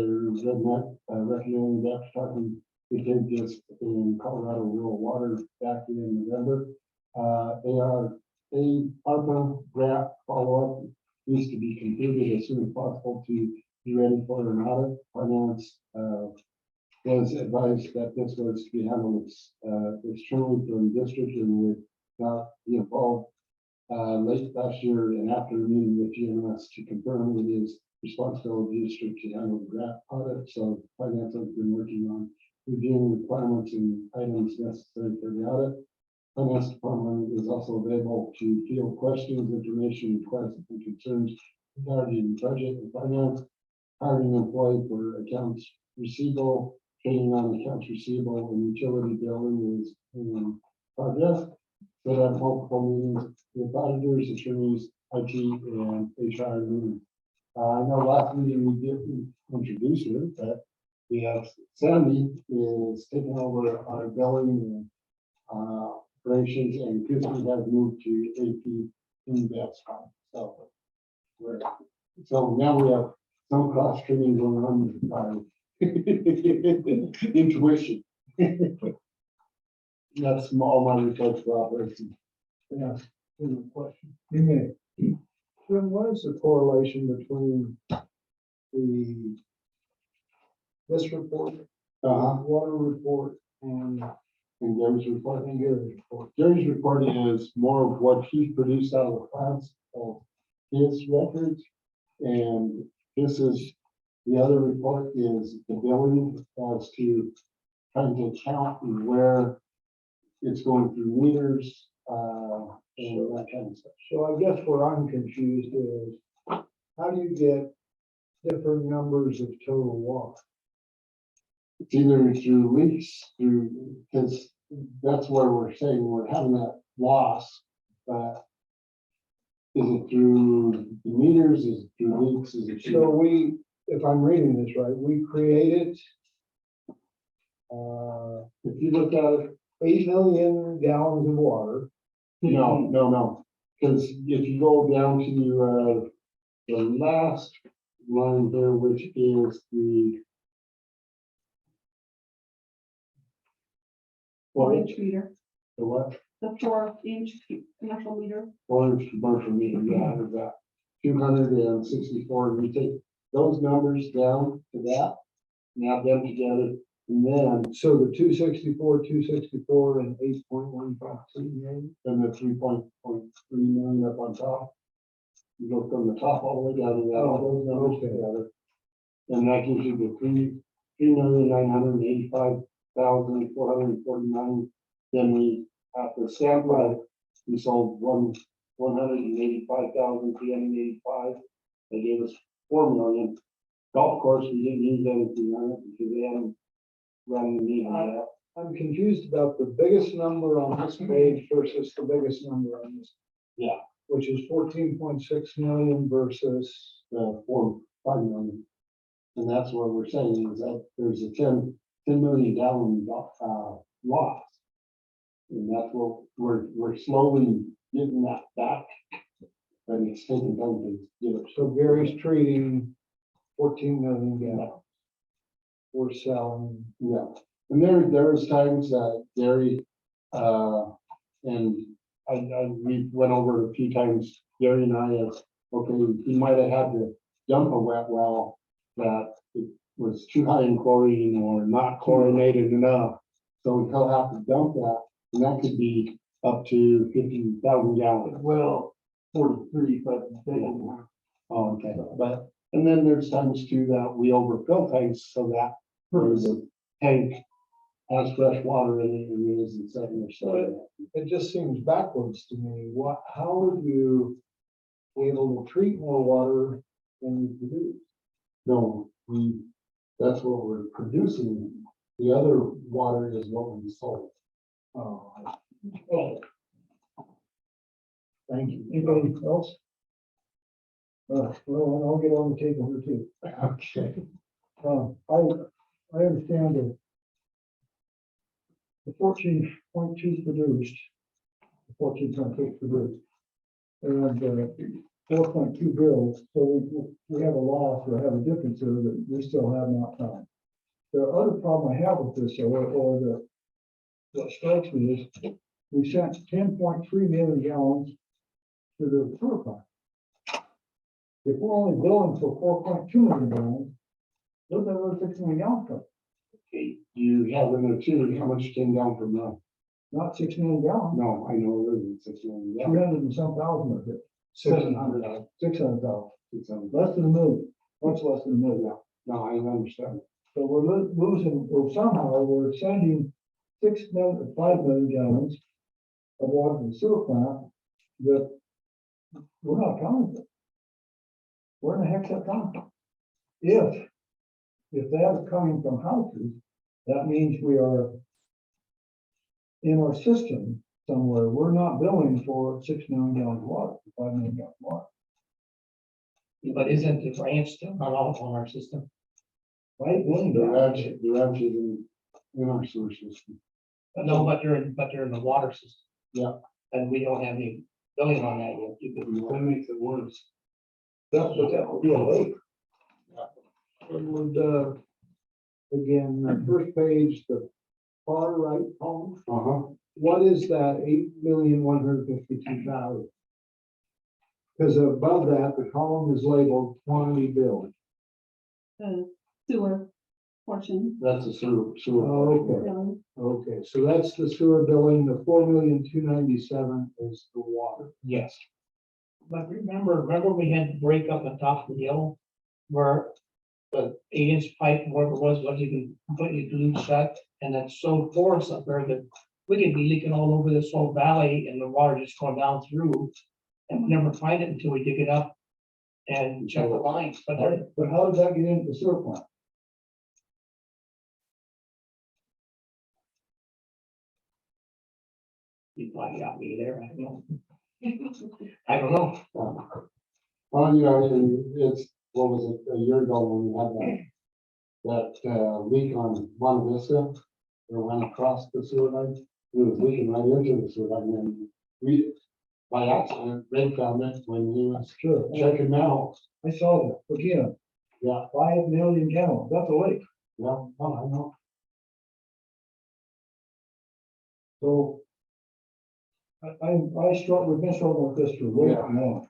recommend after talking. We did this in Colorado Rural Water back in November. ARPA grant follow-up needs to be completed as soon as possible to be ready for an audit. Finance was advised that this was to be handled externally from district and would not be involved. Late last year and after a meeting with GMS to confirm it is responsibility of the district to handle the grant audit. So finance has been working on reviewing requirements and items necessary for the audit. Finance department is also available to field questions, information, requests, and concerns regarding budget and finance. Hiring employee for accounts receivable, training on accounts receivable and utility billing is in progress. So that multiple meetings with auditors, attorneys, IT, and HR meetings. I know last meeting we didn't introduce her, but we have Sandy is taking over our billing and operations, and Christy has moved to AP in that spot. So now we have some cross training going on with our intuition. That's all my reports for operations. Yeah, question. You may. Then what is the correlation between this report, water report, and Gary's report. Gary's report? Gary's report is more of what he produced out of the plants of his records, and this is the other report is the billing as to trying to count where it's going through meters and that kind of stuff. So I guess where I'm confused is, how do you get different numbers of total water? It's either through leaks, because that's where we're saying we're having that loss, but it through the meters, is it through leaks, is it? So we, if I'm reading this right, we created If you look at it, 8 million gallons of water. no, because if you go down to, the last line there, which is the. 4-inch meter, The what? the 4-inch commercial meter. 4-inch commercial meter, yeah, is that 264, and we take those numbers down to that, and add them together, and then, So the 264, and 8.153 million. then the 3.3 million up on top. You go from the top all the way down and add all those numbers Okay. together. And that gives you the 3,985,449. Then we, after stamp rate, we sold 185,385. They gave us 4 million. Golf course, we didn't use anything on it because they hadn't run the meter yet. I'm confused about the biggest number on this page versus the biggest number on this. Yeah. Which is 14.6 million versus, 5 million. And that's what we're saying is that there's a 10 million gallon, loss. And that's what we're slowly getting that back. And it's taking time to get it. so Gary's treating 14 million gallons. We're selling, Yeah, and there's times that Gary, and we went over it a few times, Gary and I, okay, he might have had to dump a wet well that it was too high in chlorine or not chlorinated enough. So he'll have to dump that, and that could be up to 50,000 gallons. well, 43, but they don't want. Oh, okay, but, and then there's times too that we overfill tanks so that there's a tank has fresh water in it and it isn't sitting there. So It just seems backwards to me. How would you be able to treat more water than you produce? no, that's what we're producing. The other water is what we sold. Oh. Thank you. Anybody else? Well, I'll get on the table here too. Okay. I understand that the 14.2 produced, the 14.6 produced, and 4.2 bills, so we have a loss, or have a difference there that we still have not found. The other problem I have with this, or what strikes me is, we sent 10.3 million gallons to the sewer plant. If we're only billing for 4.2 million gallons, those are those 6 million gallons come. Okay, you have in there too, how much came down from that? Not 6 million gallons, No, I know it isn't 6 million. 300 and some thousand of it. 600,000. 600,000, 600,000. less than a million, much less than a million. No, I understand. So we're losing, or somehow we're sending 5 million gallons of water to the sewer plant that we're not accounting for. Where in the heck's that coming from? If that is coming from houses, that means we are in our system somewhere, we're not billing for 6 million gallons of water, 5 million gallons of water. But isn't the ranch still not off on our system? Right, billing The gallons. ranch is in our sewer system. No, but they're in the water system. Yeah. And we don't have any billing on that yet. You could, That makes it worse. That would be a lake. And, again, the first page, the far right column, what is that 8,152,000? Because above that, the column is labeled quantity billed. The sewer portion. That's a sewer. Oh, okay. Billing. Okay, so that's the sewer billing, the 4,297,000 is the water. Yes. but remember we had to break up on top of the hill where the 8-inch pipe, whatever it was you can completely glue shut, and that's so porous up there that we could be leaking all over this whole valley and the water just going down through, and we never find it until we dig it up and check the lines, but they're, But how does that get into the sewer plant? you probably got me there, I don't know. I don't know. Well, you know, and it's, what was it, a year ago when we had that leak on Monte Vista, that went across the sewer line, it was leaking right into the sewer line, and we, by accident, Ray found it when he was Sure, checking out. I saw that, again, Yeah, 5 million gallons, that's a lake. yeah, oh, I know. So I struggle, we've been struggling with this for way too long.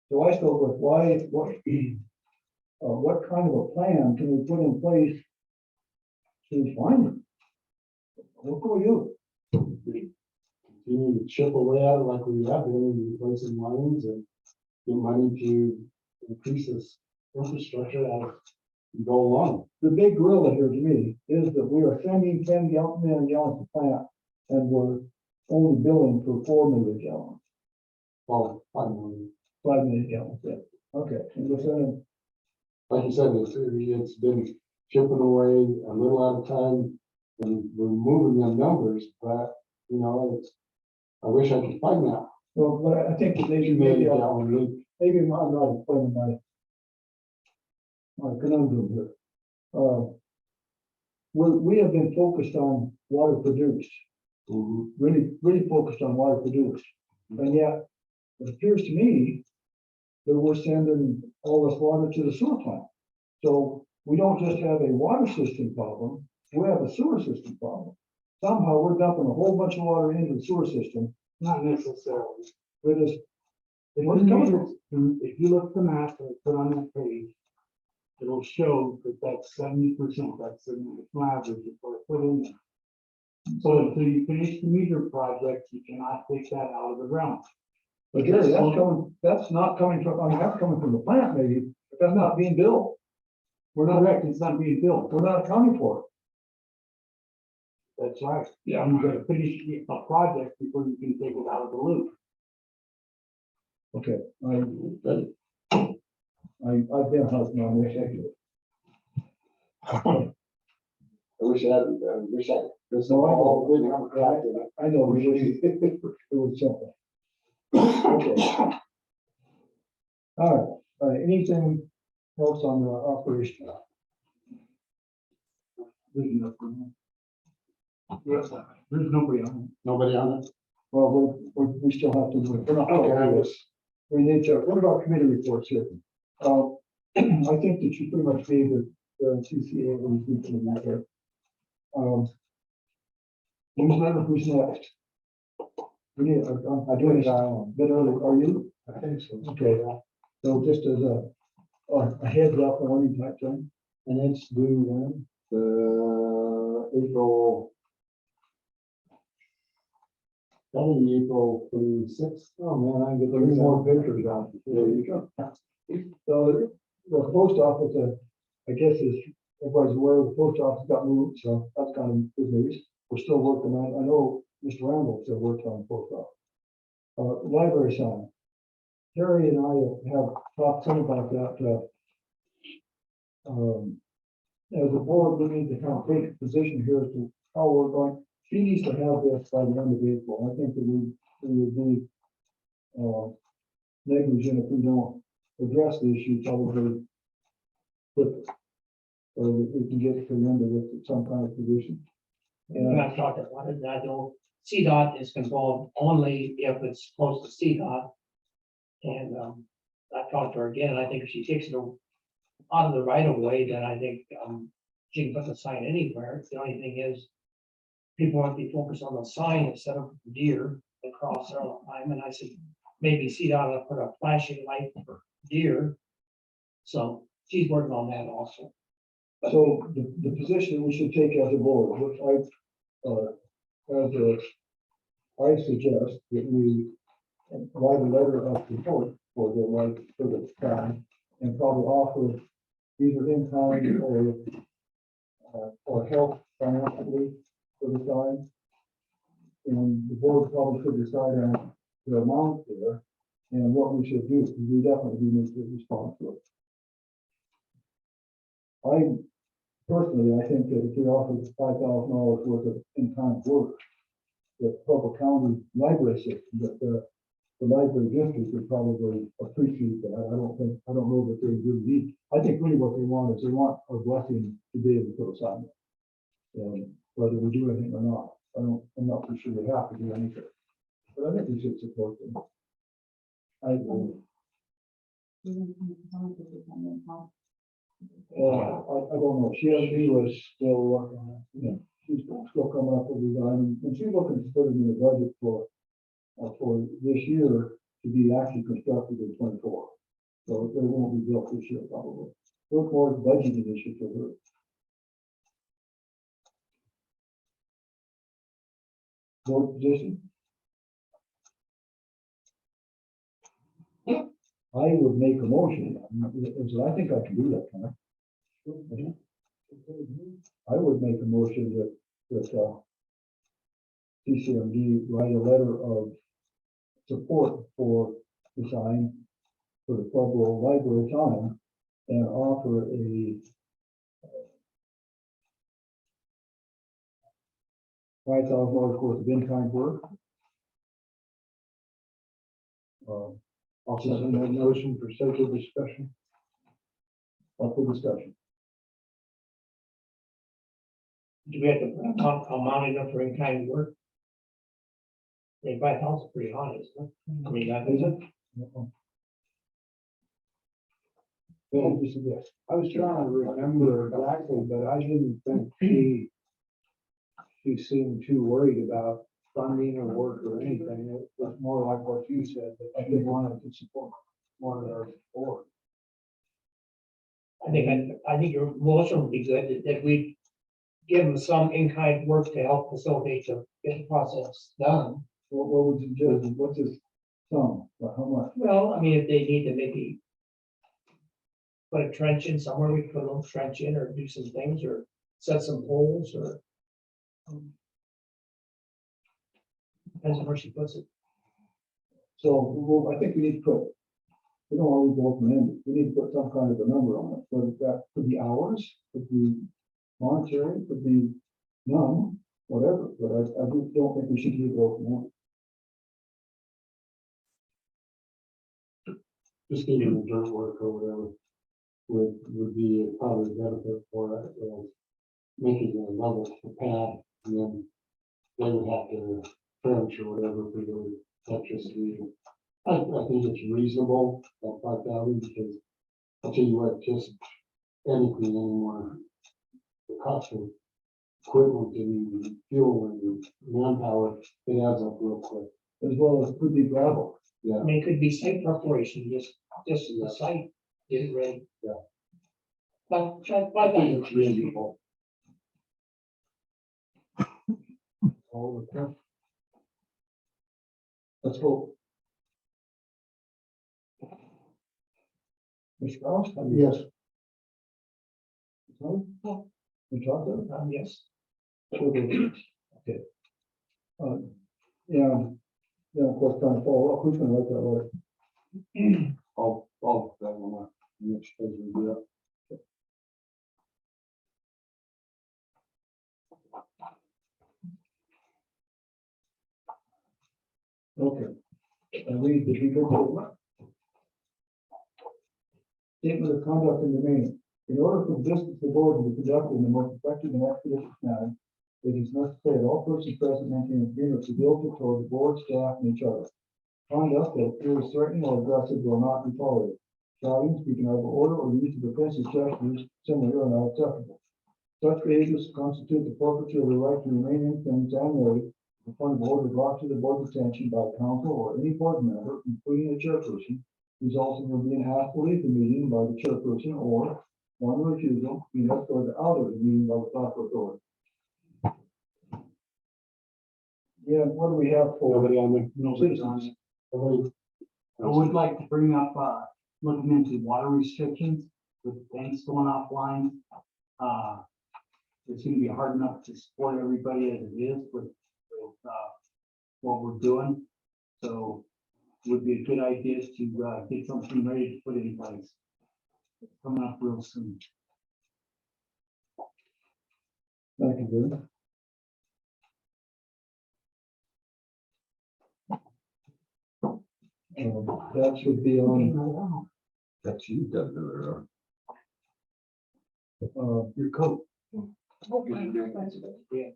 So I struggle with what kind of a plan can we put in place to find them? What can we do? Continue to chip away at it like we have been, replacing lines and get money to increase this infrastructure as we go along. The big gorilla here to me is that we are sending 10 million gallons to plant and we're only billing for 4 million gallons, Well, I mean, 5 million gallons, yeah. Okay, and we're sending, like you said, it's been chipping away a little at a time and we're moving them numbers, but you know, it's, I wish I could find that. well, but I think that maybe, 2 million gallon leak. maybe I'm not explaining my conundrum here. We have been focused on water produced, really focused on water produced. And yet, it appears to me that we're sending all this water to the sewer plant. So we don't just have a water system problem, we have a sewer system problem. Somehow we're dumping a whole bunch of water into the sewer system. Not necessarily. We're just, where's it coming from? If you look at the map that I put on that page, it'll show that that's 70%, that's the national average of what I put in there. So until you finish the meter project, you cannot take that out of the ground. But Gary, that's not coming from, I mean, that's coming from the plant maybe, but that's not being built. We're not correct, it's not being built. We're not accounting for it. That's right. Yeah, you gotta finish a project before you can take it out of the loop. Okay, I've been helping on this, actually. I wish I, there's no, No, I know. all didn't have a crack in it. I know, it was simple. Okay. All right, anything else on the operation? There's nothing. There's nobody on Nobody on it? Well, we still have to, we're not. Okay. We need to, what about committee reports here? I think that you pretty much gave the CCA and people in that here. Newsletter, who's next? We need, I do it a bit early, are you? I think so. Okay, so just as a heads up on any type thing, And it's due when? April. Probably April 26th. Oh, man, I can get there's those more more. pictures out. There you go. So the post office, I guess is, everybody's aware the post office got moved, so that's kind of good news. We're still working on, I know Mr. Randall still working on the post office. Library sign. Terry and I have talked some about that, as a board, we need to kind of take a position here as to how we're going. She needs to have this by the end of April. I think that we would be negligent if we don't address the issue probably quickly. So that we can get to the end of it at some kind of position. And I've talked about it, and I know CDOT is involved only if it's close to CDOT. And, I've talked to her again, and I think if she takes it out of the right of way, then I think, she can put the sign anywhere. The only thing is, people want to be focused on the sign instead of deer that cross there all the time, and I said, maybe CDOT will put a flashing light for deer. So she's working on that also. So the position we should take as a board, which I suggest that we write a letter of support for the town and probably offer either in kind or help financially for the sign. And the board probably could decide on the amount there and what we should do, because we definitely need to respond to it. Personally, I think that if we offer $5,000 worth of in-kind work, the Pueblo County library system, that the library district would probably appreciate that. I don't know that they really need. I think really what they want is they want our blessing to be able to put a sign up. And whether we do anything or not, I'm not for sure we have to do anything. But I think we should support them. I agree. I don't know, she was still working on it, you know, she's still coming up with design, and she's looking to put it in the budget for this year to be actually constructed in 24. So it won't be built this year probably. Look more budgeting issue for her. Board position? I would make a motion, I think I can do that, can I? I would make a motion that CCMD write a letter of support for the sign for the Pueblo Library sign and offer a $5,000 worth of in-kind work. I'll send that motion for sake of discussion. Up for discussion. Do we have to put amount enough for in-kind work? I mean, 5,000 is pretty high, isn't it? I mean, that is it. What would you suggest? I was trying to remember exactly, but I didn't think she seemed too worried about funding or work or anything. It was more like what you said, that she wanted to support, wanted our support. I think your motion would be good, that we give them some in-kind work to help facilitate the get the process done. What would you suggest? What's this sum? How much? Well, I mean, if they need to maybe put a trench in somewhere, we can put a little trench in or do some things or set some poles or. Depends on where she puts it. So, well, I think we need to put, we don't always go open-ended. We need to put some kind of a number on it. So that could be hours, could be monetary, could be none, whatever. But I just don't think we should keep it open-ended. Just getting the dirt work or whatever would be probably a benefit for it. Making a level path, and then they would have to trench or whatever for the electricity. I think it's reasonable, that 5,000, because I'll tell you what, just anything anymore, the cost of equipment and fuel and manpower, it adds up real quick. As well as could be gravel. I mean, it could be site preparation, just the site, get it ready. But, I think it's reasonable. All the stuff. Let's go. Mr. Ross? Yes. Sorry? We talked about it? Yes. Okay. Yeah, of course, trying to follow up, who's gonna write that letter? All that one, which as we do that. Okay. And we, did we go over? Statement of conduct in the main. In order for business of the board to be conducted in the most effective and expeditious manner, it is necessary that all persons present maintain a spirit of civility toward the board, staff, and each other. Conduct that appears threatening or aggressive will not be tolerated. Shouting, speaking out of order, or use of offensive gestures similar are not acceptable. Such behaviors constitute the forfeiture of the right to remain in things annually. The point of order brought to the board's attention by council or any board member, including the chairperson, resulting in being asked to leave the meeting by the chairperson or one refusal, being escorted out of the meeting by the proper authority. Yeah, what do we have for? Nobody on the. Nobody's on it. Nobody. I would like to bring up, looking into water restrictions with tanks going offline. It's gonna be hard enough to support everybody as it is with what we're doing. So it would be a good idea to, get something ready to put in place. It's coming up real soon. Thank you, Bill. That should be on, That's you, Doug, your coat. Yeah.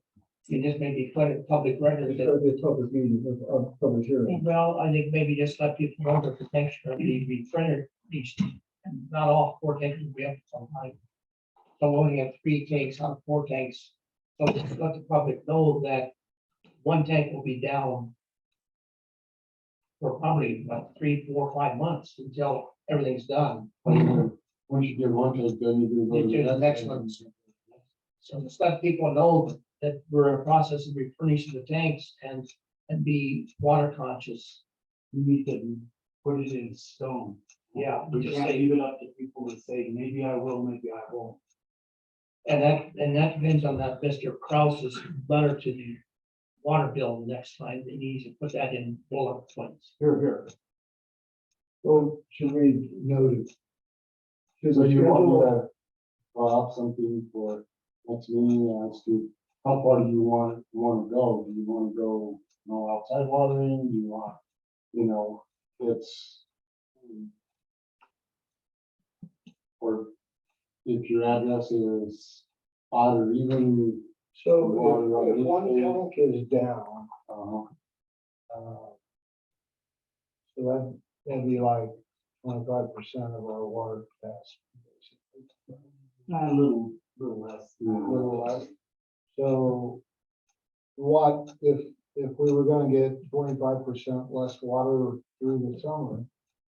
And this may be public record, It's that- gotta be a public meeting, public hearing. well, I think maybe just let people know that the tanks are gonna be reprinted each, and not all 4 tanks will be up sometime. So we only have 3 tanks out of 4 tanks, so just let the public know that 1 tank will be down for probably about 3, 4, 5 months until everything's done. Once you get one tank, then you can go Get to to the next tank. one. So just let people know that we're in a process of replenishing the tanks and be water conscious. We need to put it in stone. Yeah, We just can't say, leave it up to people to say, maybe I will, maybe I won't. and that depends on that Mr. Krause's letter to the water bill next time. They need to put that in bullet points. Here. So should we note it? Should So we you want me schedule, to draw up something for next meeting as to how far do you want to go? Do you want to go, outside watering? Do you want, it's. Or if your address is odd or even, so if one tank is down, so that'd be like 25% of our water capacity. A little less. Little less. So what if we were gonna get 25% less water through the summer?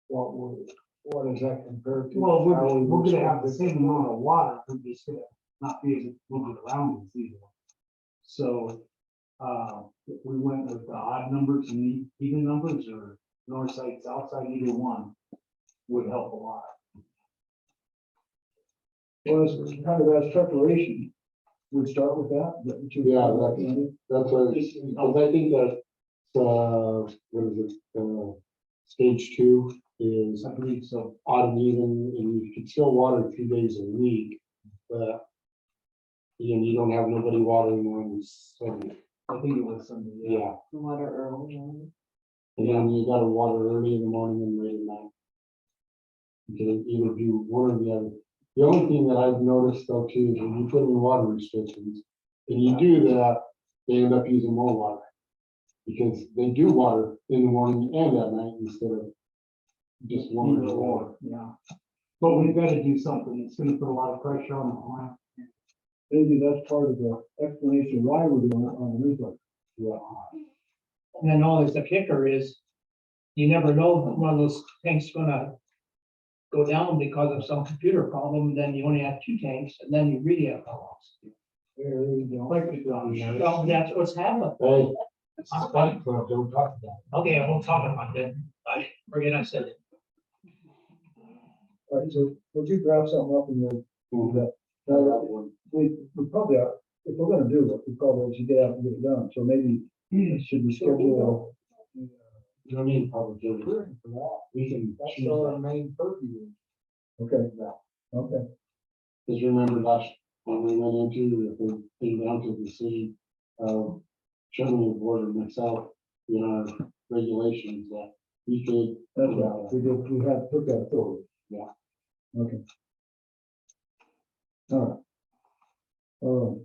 What does that compare to? Well, how we we're would gonna have the spend it? same amount of water, we're just gonna not be able to move it around as easily. So, if we went with the odd numbers and the even numbers, or north side, south side, either one would help a lot. Well, it's kind of as preparation. We'd start with that. Yeah, that's what, because I think that, what is it, stage 2 is I believe so. odd and even, and you can still water 2 days a week, but again, you don't have nobody watering on Sunday. I think it was Sunday. Yeah, Water early. and then you gotta water early in the morning and late at night. You can either do one or the other. The only thing that I've noticed though too is when you put in water restrictions, and you do that, they end up using more water. Because they do water in the morning and at night instead of just one or the other. Yeah. But we've got to do something. It's gonna put a lot of pressure on the plant. Maybe that's part of the explanation why we're doing it on the newsletter. Yeah. And then always the kicker is, you never know when one of those tanks gonna go down because of some computer problem, then you only have 2 tanks, and then you really have problems. There you go. Well, that's what's happening. Hey, It's a fight club, don't talk about it. Okay, I won't talk about that. I forget I said it. All right, so would you grab something up and then do that? Now, we probably, if we're gonna do it, we probably should get out and get it done, so maybe should we schedule? you don't need public hearing for that. We can choose that. main purview. Okay, okay. Because remember last, when we went into, if we came down to the city, chairman of the board and myself, in our regulations, that we could. That's right, we have took that forward. Yeah. Okay. All right.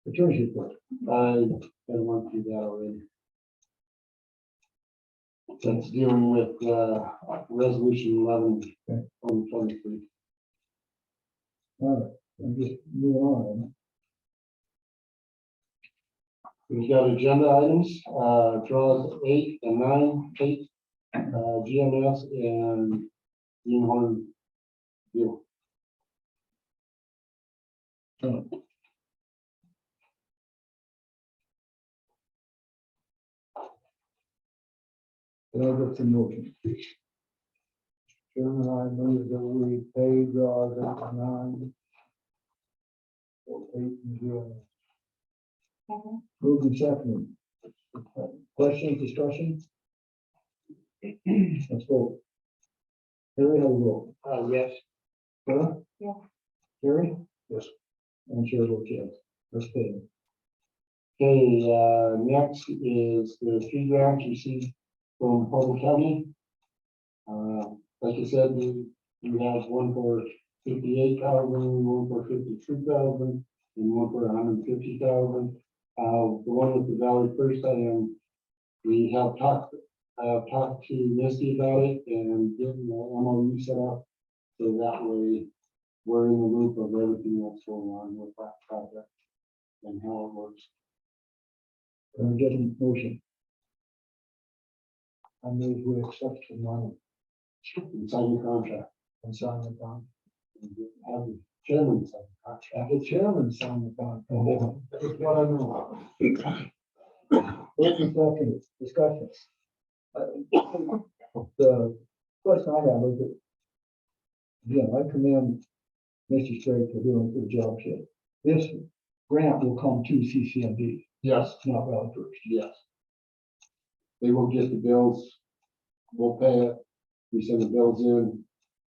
Attorney report. I went through that already. That's dealing with, resolution 11 on 23. All right, I'm just moving on. We've got agenda items, draws 8 and 9, 8, GMS and Greenhorn deal. Can I get some motion? Chairman, I move that we pay draws 8 and 9. For 8 and 0. Moved and seconded. Questions, discussion? Let's vote. Harry, how do you vote? Yes. Huh? Yeah. Harry? Yes. And Chair votes yes. Let's pay them. Okay, next is the 3 grants received from Porter County. Like I said, we have one for 58,000, one for 53,000, and one for 150,000. The one with the Valley First, we have talked, I have talked to Misty about it and getting the MOU set up. So that way, we're in the loop of everything that's going on with that project and how it works. Can I get a motion? I move we accept the money And sign the contract. and sign the bond. And have the chairman sign the contract. Have the chairman sign the bond. That's what I know. First and second, discussions. The question I have is that, again, I commend Mr. Straight for doing a good job here. This grant will come to CCMD, Yes. not Valley First. Yes. They will get the bills, we'll pay it, we send the bills in,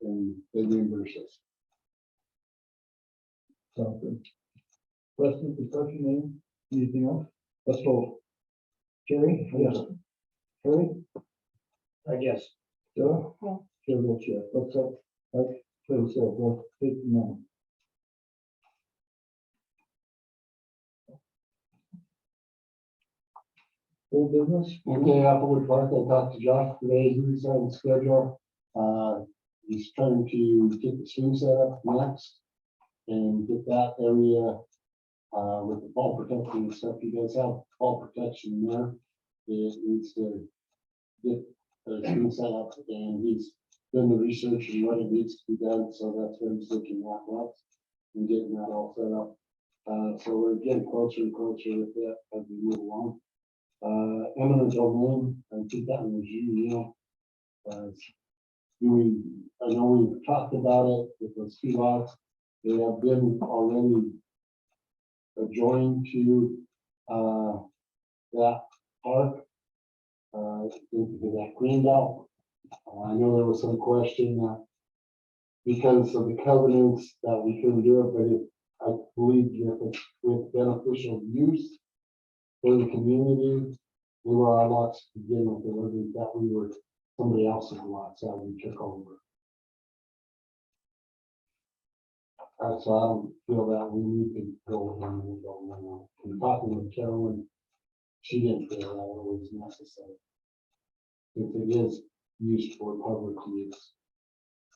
and they reimburse us. Sounds good. Question, discussion, anything else? Let's vote. Jerry? Yes. Harry? I guess. Sarah? Yeah. Chair votes yes. Let's up, like, Harry said, we'll take the money. Full business? Okay, Applewood Park, I talked to Josh today, he's on schedule. He's trying to get the swing set up next and get that area, with the fall protection and stuff. You guys have fall protection there. It needs to get the swing set up, and he's done the research and what it needs to be done, so that's what he's looking at next and getting that all set up. So we're getting closer and closer with that as we move along. Eminent domain, I think that was you, Neil. I know we've talked about it with those two lots. They have been already adjoined to, that park. Into that green belt. I know there was some question that because of the covenants that we couldn't do it, but if, I believe if it's with beneficial use for the community, we were our lots to begin with, it wasn't that we were somebody else's lots that we took over. So I don't feel that we need to go in and go now. I'm talking with Carolyn, she didn't feel that it was necessary. If it is used for public use.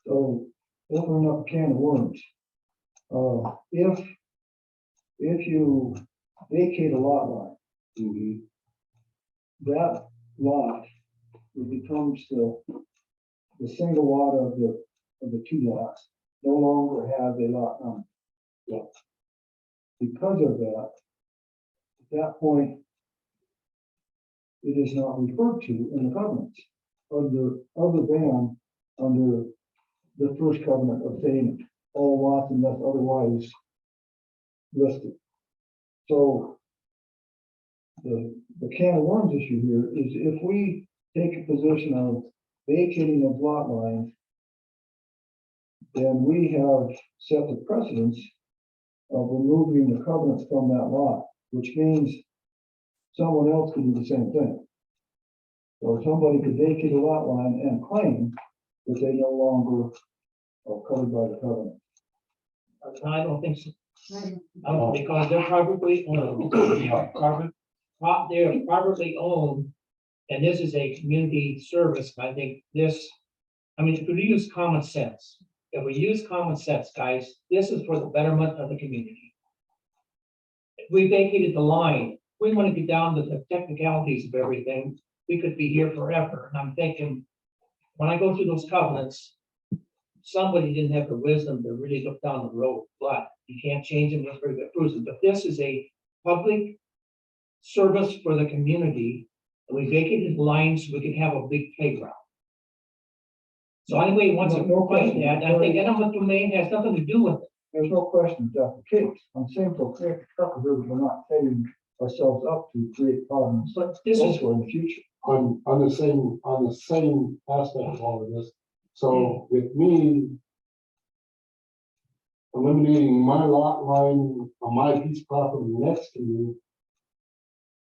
So, opening up a can of worms. If you vacate a lot line, that lot, it becomes the single lot of the two lots, no longer have a lot number. Yeah. Because of that, at that point, it is not referred to in the covenants, other than under the first covenant of saying all lots unless otherwise listed. So the can of worms issue here is if we take a position of vacating of lot lines, then we have set the precedence of removing the covenants from that lot, which means someone else can do the same thing. So somebody could vacate a lot line and claim that they no longer are covered by the covenant. I don't think so. Because they're privately owned. They're privately owned, and this is a community service. I think this, I mean, if we use common sense, guys, this is for the betterment of the community. If we vacated the line, we want to get down to the technicalities of everything. We could be here forever. And I'm thinking, when I go through those covenants, somebody didn't have the wisdom to really look down the road, but you can't change them, just very good proven. But this is a public service for the community, and we vacated the lines, we could have a big playground. So anybody wants to question that, I think eminent domain has nothing to do with it. There's no question that's the case. I'm saying for clear cut, we're not setting ourselves up to create problems But this is also in the future. On the same aspect of all of this. So with me eliminating my lot line on my piece of property next to me,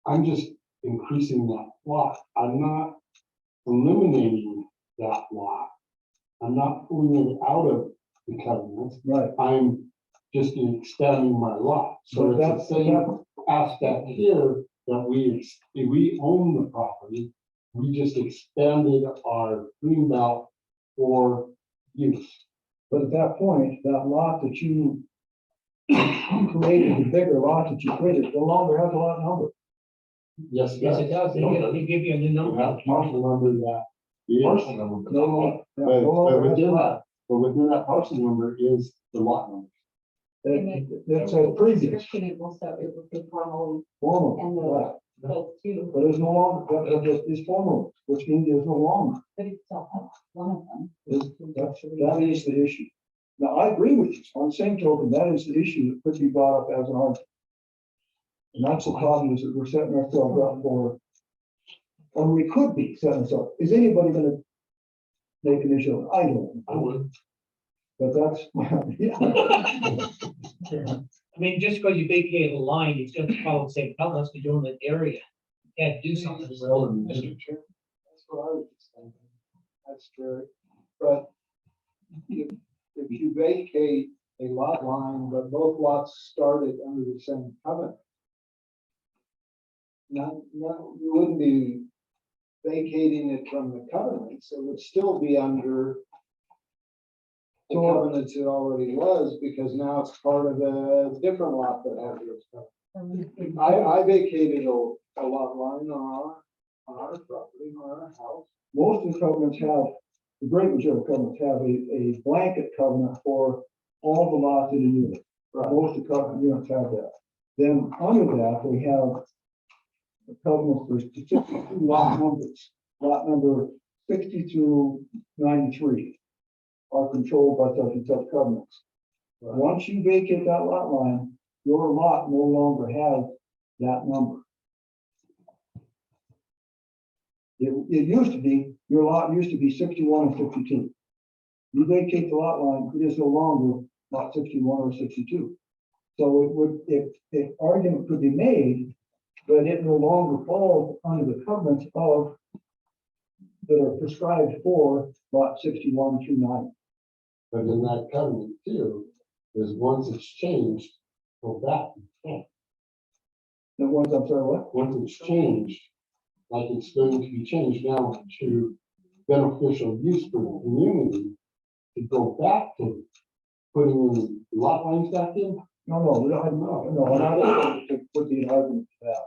I'm just increasing that lot. I'm not eliminating that lot. I'm not pulling it out of the covenant. Right. I'm just expanding my lot. So But it's the same aspect here that we own the property. We just expanded our green belt for use. But at that point, that lot that you created, the bigger lot that you created, no longer has a lot number. Yes, Yes, it does. They give you a new You number. have parcel number that is. Parcel number, but No not longer, But, no but longer has a within lot. that, but within that parcel number is the lot number. It's a previous Description, it will, so it will be formal formal, and right, both too, but it's no longer, that is formal, which means there's no longer. but it's still one of them. That is the issue. Now, I agree with you. On the same token, that is the issue that could be brought up as an argument. And that's the problem, is that we're setting ourselves up for, or we could be setting us up. Is anybody gonna make an issue? I don't. I would. But that's, I mean, just because you vacate a line, it's just follow the same covenants, but you're in the area. You can't do something. That's what I was just thinking. That's true. But if you vacate a lot line, but both lots started under the same covenant, you wouldn't be vacating it from the covenants. It would still be under the covenants it already was, because now it's part of a different lot that has those covenants. I vacated a lot line on our property, on our house. Most of the covenants have, the great majority of covenants have a blanket covenant for all the lots in the unit. Most of the covenant units have that. Then under that, we have the covenant for specific lot numbers. Lot number 60 through 93 are controlled by such and such covenants. Once you vacate that lot line, your lot no longer has that number. It used to be, your lot used to be 61 and 62. You vacate the lot line, it is no longer lot 61 or 62. So it would, if argument could be made, but it no longer falls under the covenants of that are prescribed for lot 61 through 90. But in that covenant too, is once it's changed, go back. The ones, I'm sorry, what? Once it's changed, like it's going to be changed now to beneficial use for the community, to go back to putting in lot lines back in. No, and I don't think it would be an argument for that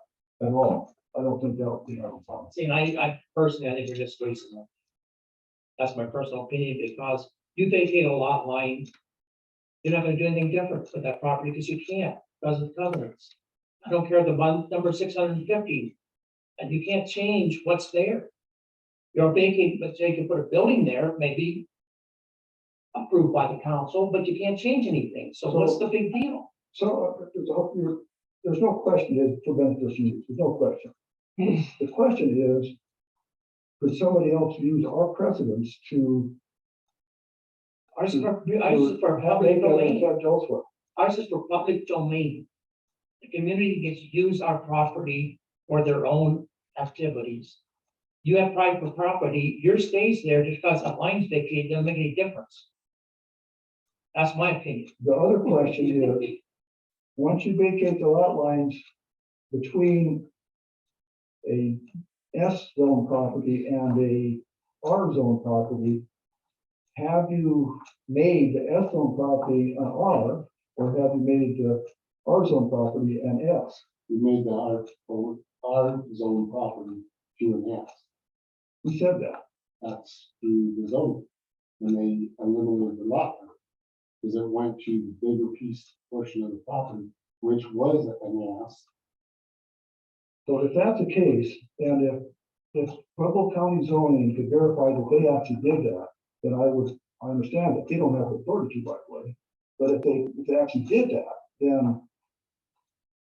at all. I don't think that would be an argument. See, and I personally, I think you're just wasting it. That's my personal opinion, because you vacate a lot line, you're not gonna do anything different with that property, because you can't, because of covenants. I don't care the month number 650, and you can't change what's there. You're vacating, but say you can put a building there, maybe approved by the council, but you can't change anything, so what's the big deal? So there's no question it prevents this use. There's no question. The question is, could somebody else use our precedents to Ours is for have public make that domain. effect elsewhere? Ours is for public domain. The community gets to use our property for their own activities. You have private property, yours stays there just because that line's vacated, doesn't make any difference. That's my opinion. The other question is, once you vacate the lot lines between a S zone property and a R zone property, have you made the S zone property an R, or have you made the R zone property an S? We made the our zone property to an S. Who said that? That's through the zone. When they eliminated the lot. Because it went to the bigger piece portion of the property, which was an S. So if that's the case, and if Pueblo County zoning could verify that they actually did that, then I understand that they don't have authority to, by the way. But if they actually did that, then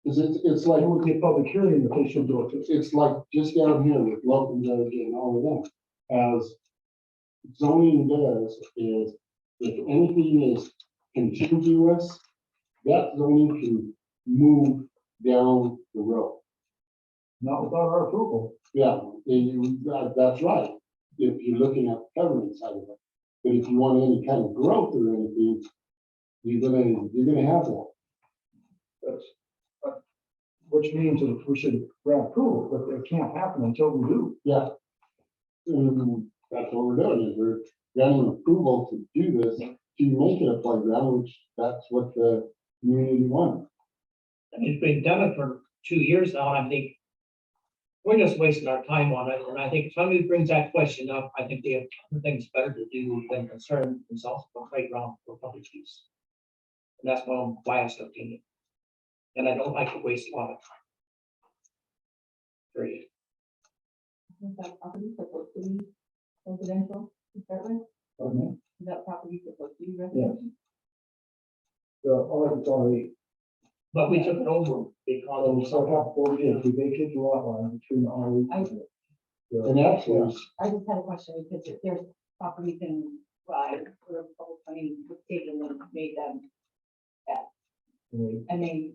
Because it's it like, would be a public hearing that they should do it. it's like just down here with local judge and all of them. As zoning does is, if anything is contiguous, that zoning can move down the road. Not without our approval. Yeah, that's right. if you're looking at the covenant side of it. But if you want any kind of growth or anything, you're gonna have that. That's, which means that we should grant approval, but it can't happen until we do. Yeah. That's what we're doing, is we're granting approval to do this, to make it a playground, which that's what the community wants. It's been done it for 2 years now, and I think we're just wasting our time on it, and I think if somebody brings that question up, I think they have other things better to do than concern themselves with a playground for public use. And that's my own biased opinion. And I don't like to waste a lot of time. Period. Is that property supposed to be residential to start with? Pardon me? Is that property supposed to be residential? It's already, But we took it over because we still have 4 years, we vacated the lot line between all. And actually, I just had a question, because if there's properties in, for public money, the state and then made them, and they,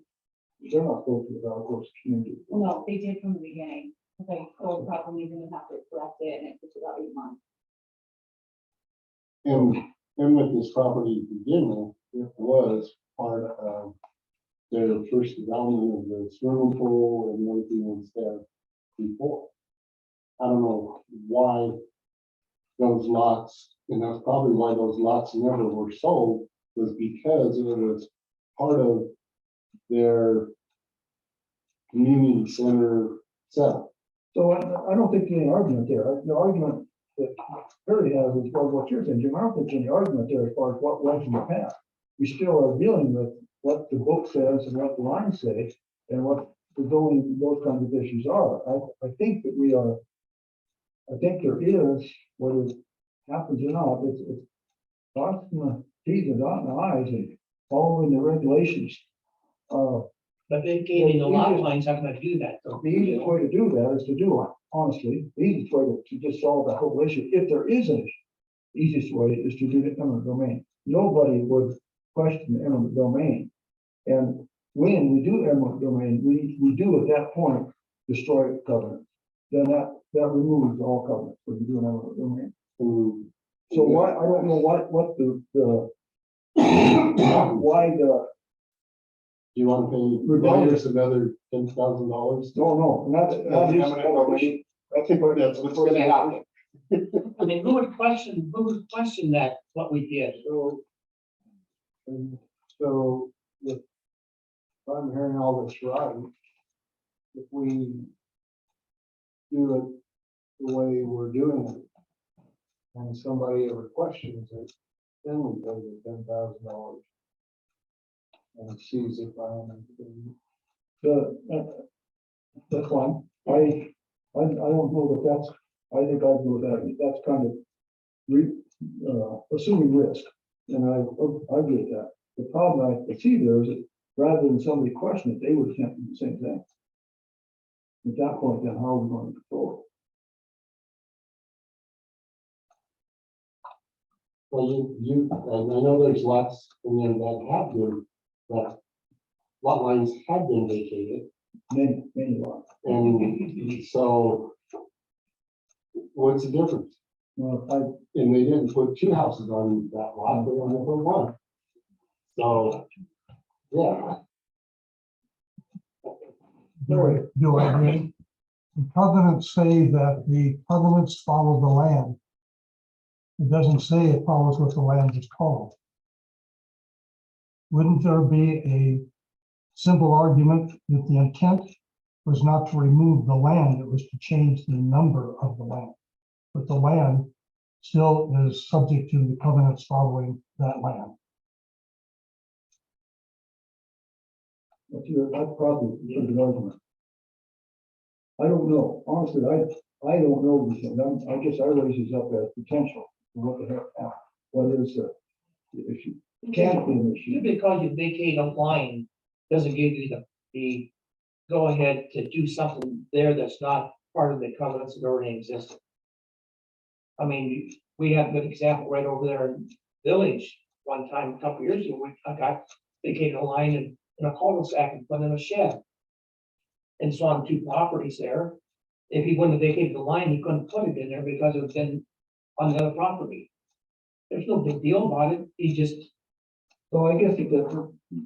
They're not supposed to develop those communities. well, no, they did from the beginning, because they sold properties and then have to correct it, and it took about 8 months. and with this property to begin with, it was part of their first development of the swimming pool and everything was there before. I don't know why those lots, and that's probably why those lots never were sold, was because it was part of their community center setup. So I don't think there's any argument there. The argument that Perry has is well, what you're saying, Jim, I don't think there's any argument there as far as what was in the past. We still are dealing with what the book says and what the lines say and what the zoning, those kinds of issues are. I think that we are, I think there is, whether it happens or not, it's crossing the T's and dotting the I's and following the regulations. but they gave me the lot lines, I'm gonna do that. The easiest way to do that is to do it, honestly, the easiest way to just solve that whole issue, if there is an issue. The easiest way is to do the eminent domain. Nobody would question the eminent domain. And when we do eminent domain, we do at that point destroy covenants. Then that removes all covenants when you do an eminent domain. So why, I don't know what the why the, Do you want to pay lawyers another $10,000? no, and that is. I think that's what's gonna happen. I mean, who would question that, what we did? So if I'm hearing all this right, if we do it the way we're doing it, and somebody ever questions it, then we pay the $10,000 and sees if I am. That's fine. I don't know that that's, I think I'd go with that. That's kind of assuming risk. And I get that. The problem I see there is that rather than somebody question it, they would attempt to do the same thing. At that point, then how are we going to control Well, and I know there's lots in there that lot lines have been vacated. it? Many lots. And so what's the difference? Well, And they didn't put 2 houses on that lot, they only put 1. So, yeah. Do I agree? The covenants say that the covenants follow the land. It doesn't say it follows what the land is called. Wouldn't there be a simple argument that the intent was not to remove the land, it was to change the number of the land? But the land still is subject to the covenants following that land. that's probably a good argument. I don't know. Honestly, I don't know these things. I guess I raise these up as potential. What the heck, what is the issue? It can't be an issue. Simply because you vacate a line doesn't give you the go ahead to do something there that's not part of the covenants that already existed. I mean, we have a good example right over there in Village. One time, a couple years ago, I got vacated a line in a cul-de-sac and put in a shed. And so on 2 properties there. If he wouldn't have vacated the line, he couldn't put it in there because it was been on the other property. There's no big deal about it, he just, So I guess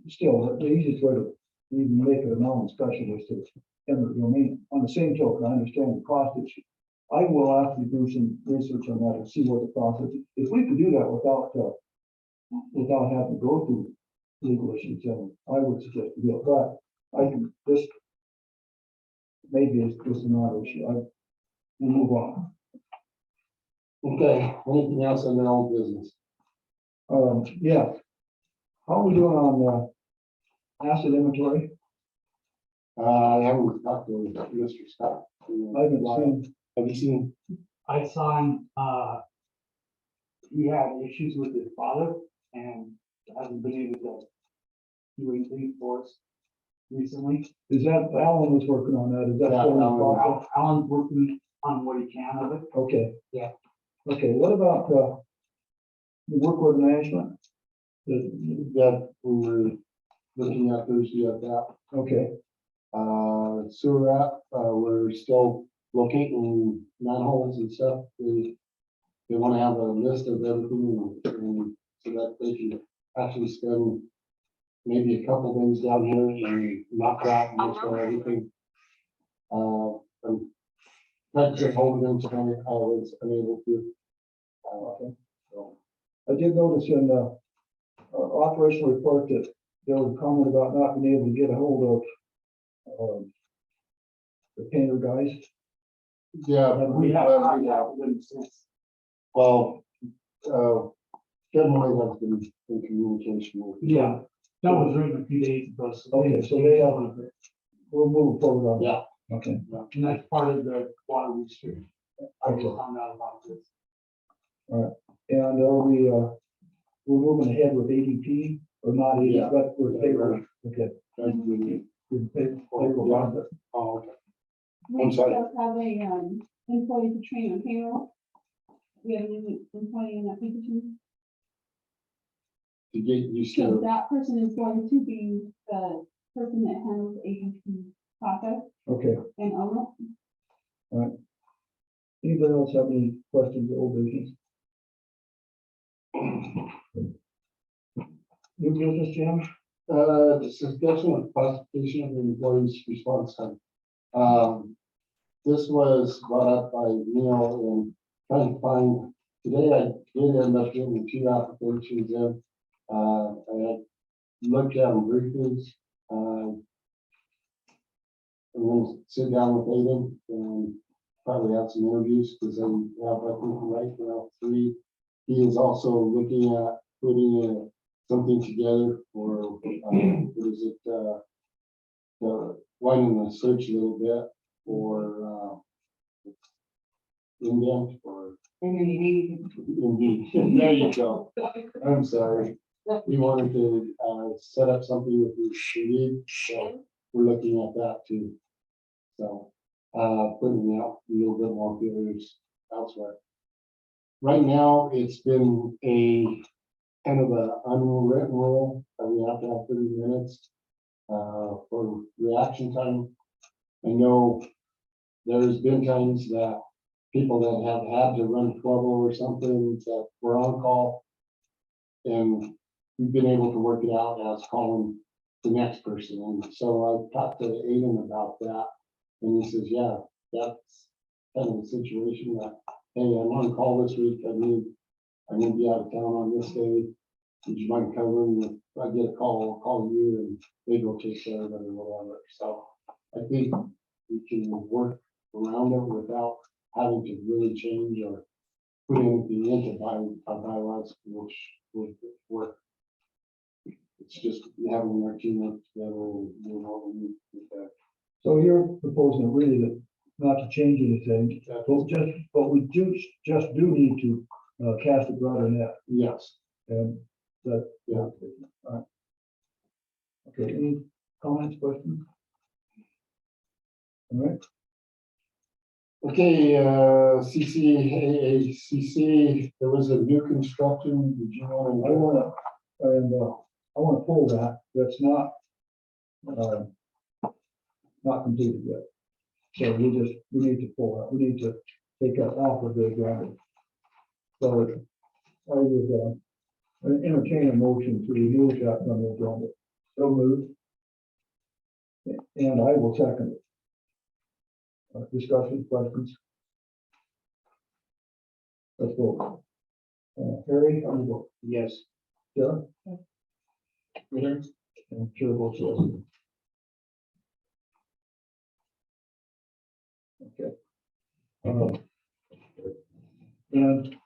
still, the easiest way to even make it a non-discussion is to eminent domain. On the same token, I understand the cost issue. I will actually do some research on that and see what the process is. If we could do that without having to go through legal issues, then I would suggest to do it, but I can just, maybe it's just a non-issue. We'll move on. Okay, anything else on their own business? Yeah. How are we doing on, asset inventory? I haven't talked to Mr. Scott. I haven't seen, Have you seen? I saw him, he had issues with his father and hasn't been able to do anything for us recently. is that, Alan was working on that, is that Yeah, still in the Alan. process? Alan's working on what he can of it. Okay. Yeah. Okay, what about, the workload management? That we were looking at Thursday at that. Okay, Sewer app, we're still locating manholes and stuff. They want to have a list of everything and so that they can actually spend maybe a couple days down here and knock out most of everything. I'm trying to get hold of them tonight. I was unable to. So, I did notice in the operational report that there was a comment about not being able to get a hold of the painter guys. yeah, We have, well, yeah, been since. well, Kevin White has been in communication with. Yeah, that was written a few days ago. Okay, so they have, we'll move forward on that. Yeah. Okay, And that's part of the water restriction. I Okay. just found out about this. and are we're moving ahead with ADP or not ADP, Yeah. but with Yeah, paper, right. okay. That's the- With paper process. Oh, okay. We I'm sorry. still have a, employee to train on payroll. We have a new employee in that position. To get used So to, that person is going to be the person that handles ADP process Okay, and own it. anybody else have any questions or old business? New business, Jim? discussion of classification of the employees' response time. This was brought up by Neil and trying to find, today I did end up getting 2 applications in. I had looked at them briefly, and then sit down with Aiden and probably have some interviews because I have, I think, right now 3. He is also looking at putting something together for, what is it, widening the search a little bit for, indent or Indeed, there you go. I'm sorry. He wanted to, set up something with his Indeed, so we're looking at that too. So, putting out a little bit more feelers elsewhere. Right now, it's been a kind of a unwritten rule that we have to have 30 minutes, for reaction time. I know there's been times that people that have had to run 12 or something that were on call. And we've been able to work it out as calling the next person. And so I talked to Aiden about that. And he says, yeah, that's kind of the situation that, hey, I'm on call this week. I need to be out of town on this day. Would you mind covering? If I get a call, I'll call you and they go take care of it or whatever. So I think we can work around it without having to really change or put anything into bylaws, which would work. It's just having our team work together and doing what we need with that. So you're proposing really that not to change anything, but we just do need to, cast a broader net, Yes, and that, Yeah. all right. Okay, any comments, questions? All right, okay, CCAACC, there was a new construction, did you want to? I wanna pull that, that's not, not completed yet. So we need to pull that, we need to take that off of the ground. So I would, entertain a motion to remove that from the agenda. So moved. And I will second it. Discussion, questions? Let's go. Harry, how do you vote? Yes. Sarah? Peter? And chair votes yes. Okay. And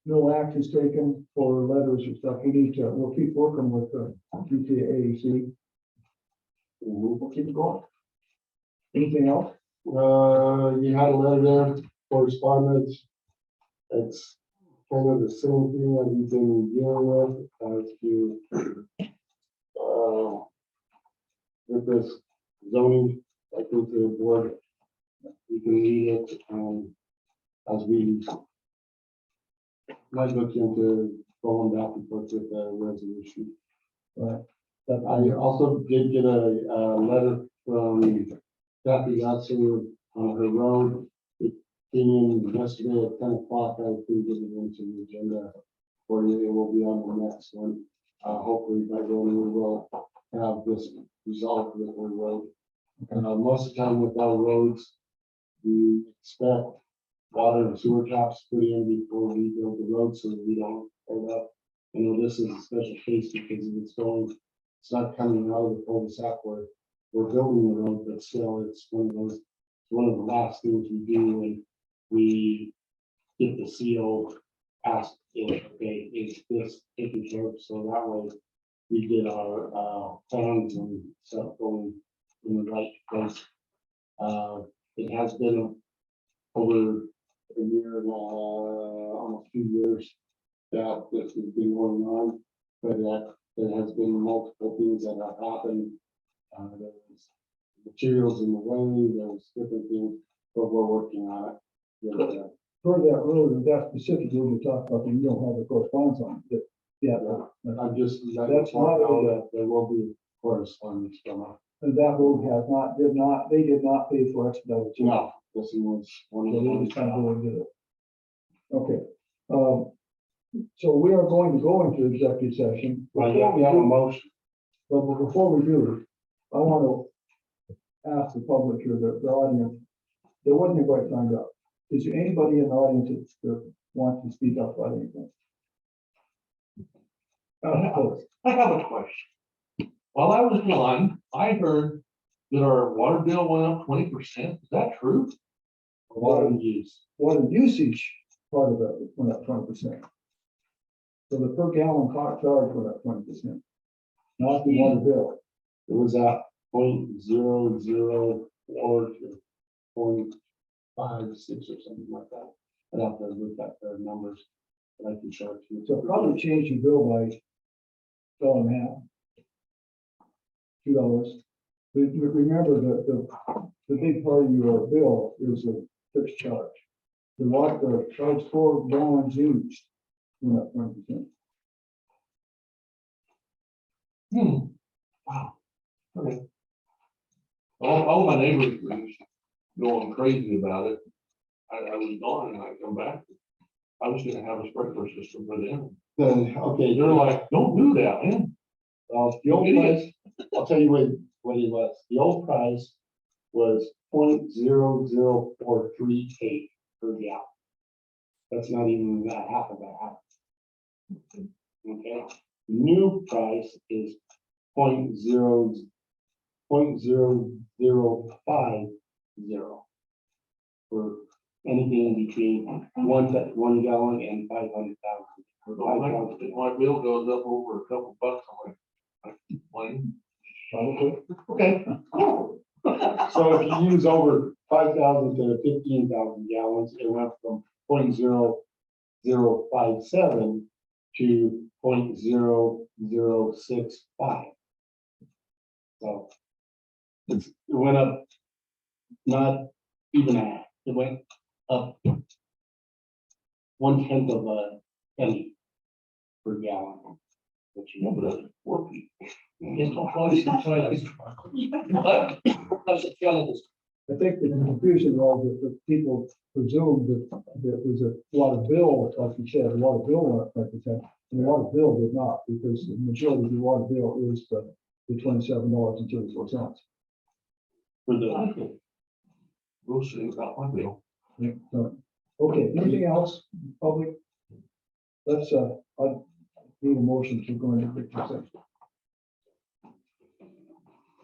no action is taken for letters and stuff. We need to, we'll keep working with the QTAAC. We'll keep it going. Anything else? You had a letter there, correspondence. It's kind of the same thing that we've been dealing with as to, with this zoning, I think the board, you can read it, as we might look into going back and forth with the resolution. Right. I also did get a letter from Kathy Yatsu on her road. It came in yesterday at 10 o'clock. I think it into the agenda for you. It will be on the next one. Hopefully by then we will have this resolved with our road. Most of the time with our roads, we expect water and sewer taps put in before we build the road so that we don't hold up. I know this is a special case because it's not coming out of the cul-de-sac where we're building the road, but still it's one of the last things we do when we get the CO asked if, okay, is this taken care of? So that way we get our plans and stuff going in the right place. It has been over a year and almost 2 years that this has been going on, but that there has been multiple things that have happened. There's materials in the way, there's different things, but we're working on it. Yeah, For that road, and that specific road you talked about, you don't have the correspondence on it. Yeah, I'm just, That's that's not not- that there will be correspondence from us. and that road they did not pay for expedited. No, this was one So of they just kind of the. go and get it. Okay, so we are going to go into executive session. Well, yeah, we have a motion. But before we do, I want to ask the public here, the audience, there wasn't anybody signed up. Is there anybody in the audience that wants to speak up about anything? Of course. I have a question. While I was gone, I heard that our water bill went up 20%. Is that true? Water use. Water usage part of it went up 20%. So the per gallon cost charge went up 20%. Not the water bill. It was at 0.004 to 0.56 or something like that. I'd have to look at the numbers, but I can show it to you. So it probably changed your bill by $1.50. $2. Remember the big part of your bill is a fixed charge. The charge for gallons used went up 20%. Wow. Okay. All my neighbors were just going crazy about it. I was gone and I come back. I was gonna have a sprinkler system for them. Then, okay, They're like, don't do that, man. the old price, I'll tell you what it was. The old price was 0.00438 per gallon. That's not even that half of that. Okay, new price is 0.0050 for anything between 1 gallon and 500,000. If my bill goes up over a couple bucks, I'm like, complain. Probably. Okay. So if you use over 5,000 to 15,000 gallons, it went from 0.0057 to 0.0065. So it went up, not even half, it went up 1/10 of a penny per gallon. Which you Yeah, know, but that's poor people. It's not twice the price. What? That's a challenge. I think the confusion was that people presumed that there was a water bill, like you said, a water bill went up 5%. And the water bill did not, because the majority of the water bill is the $27.34. For the. We'll see about one bill. Yeah, so, okay, anything else, public? Let's, I need a motion to go into executive session.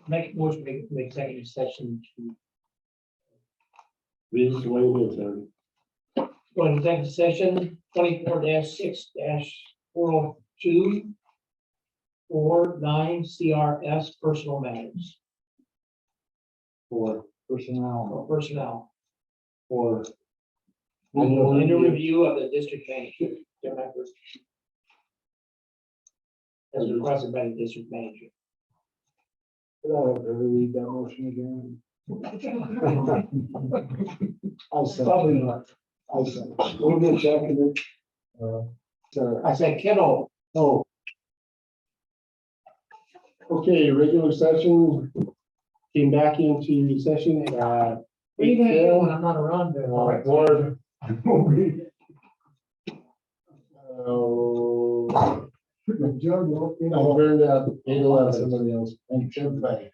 Make a motion, make executive session to This is the way it is, Harry. go into executive session 24-6-402. 49 CRS personal matters For Personnel. or personnel. for. Annual review of the district manager. As requested by the district manager. Could I have to read that motion again? I said. Probably not. I said. We'll get seconded. I said Kittle. Oh. Okay, regular session came back into session at What are you gonna do when I'm not around there? board. Oh. Joe, I turned out 8:11. Somebody else. Thanks, everybody.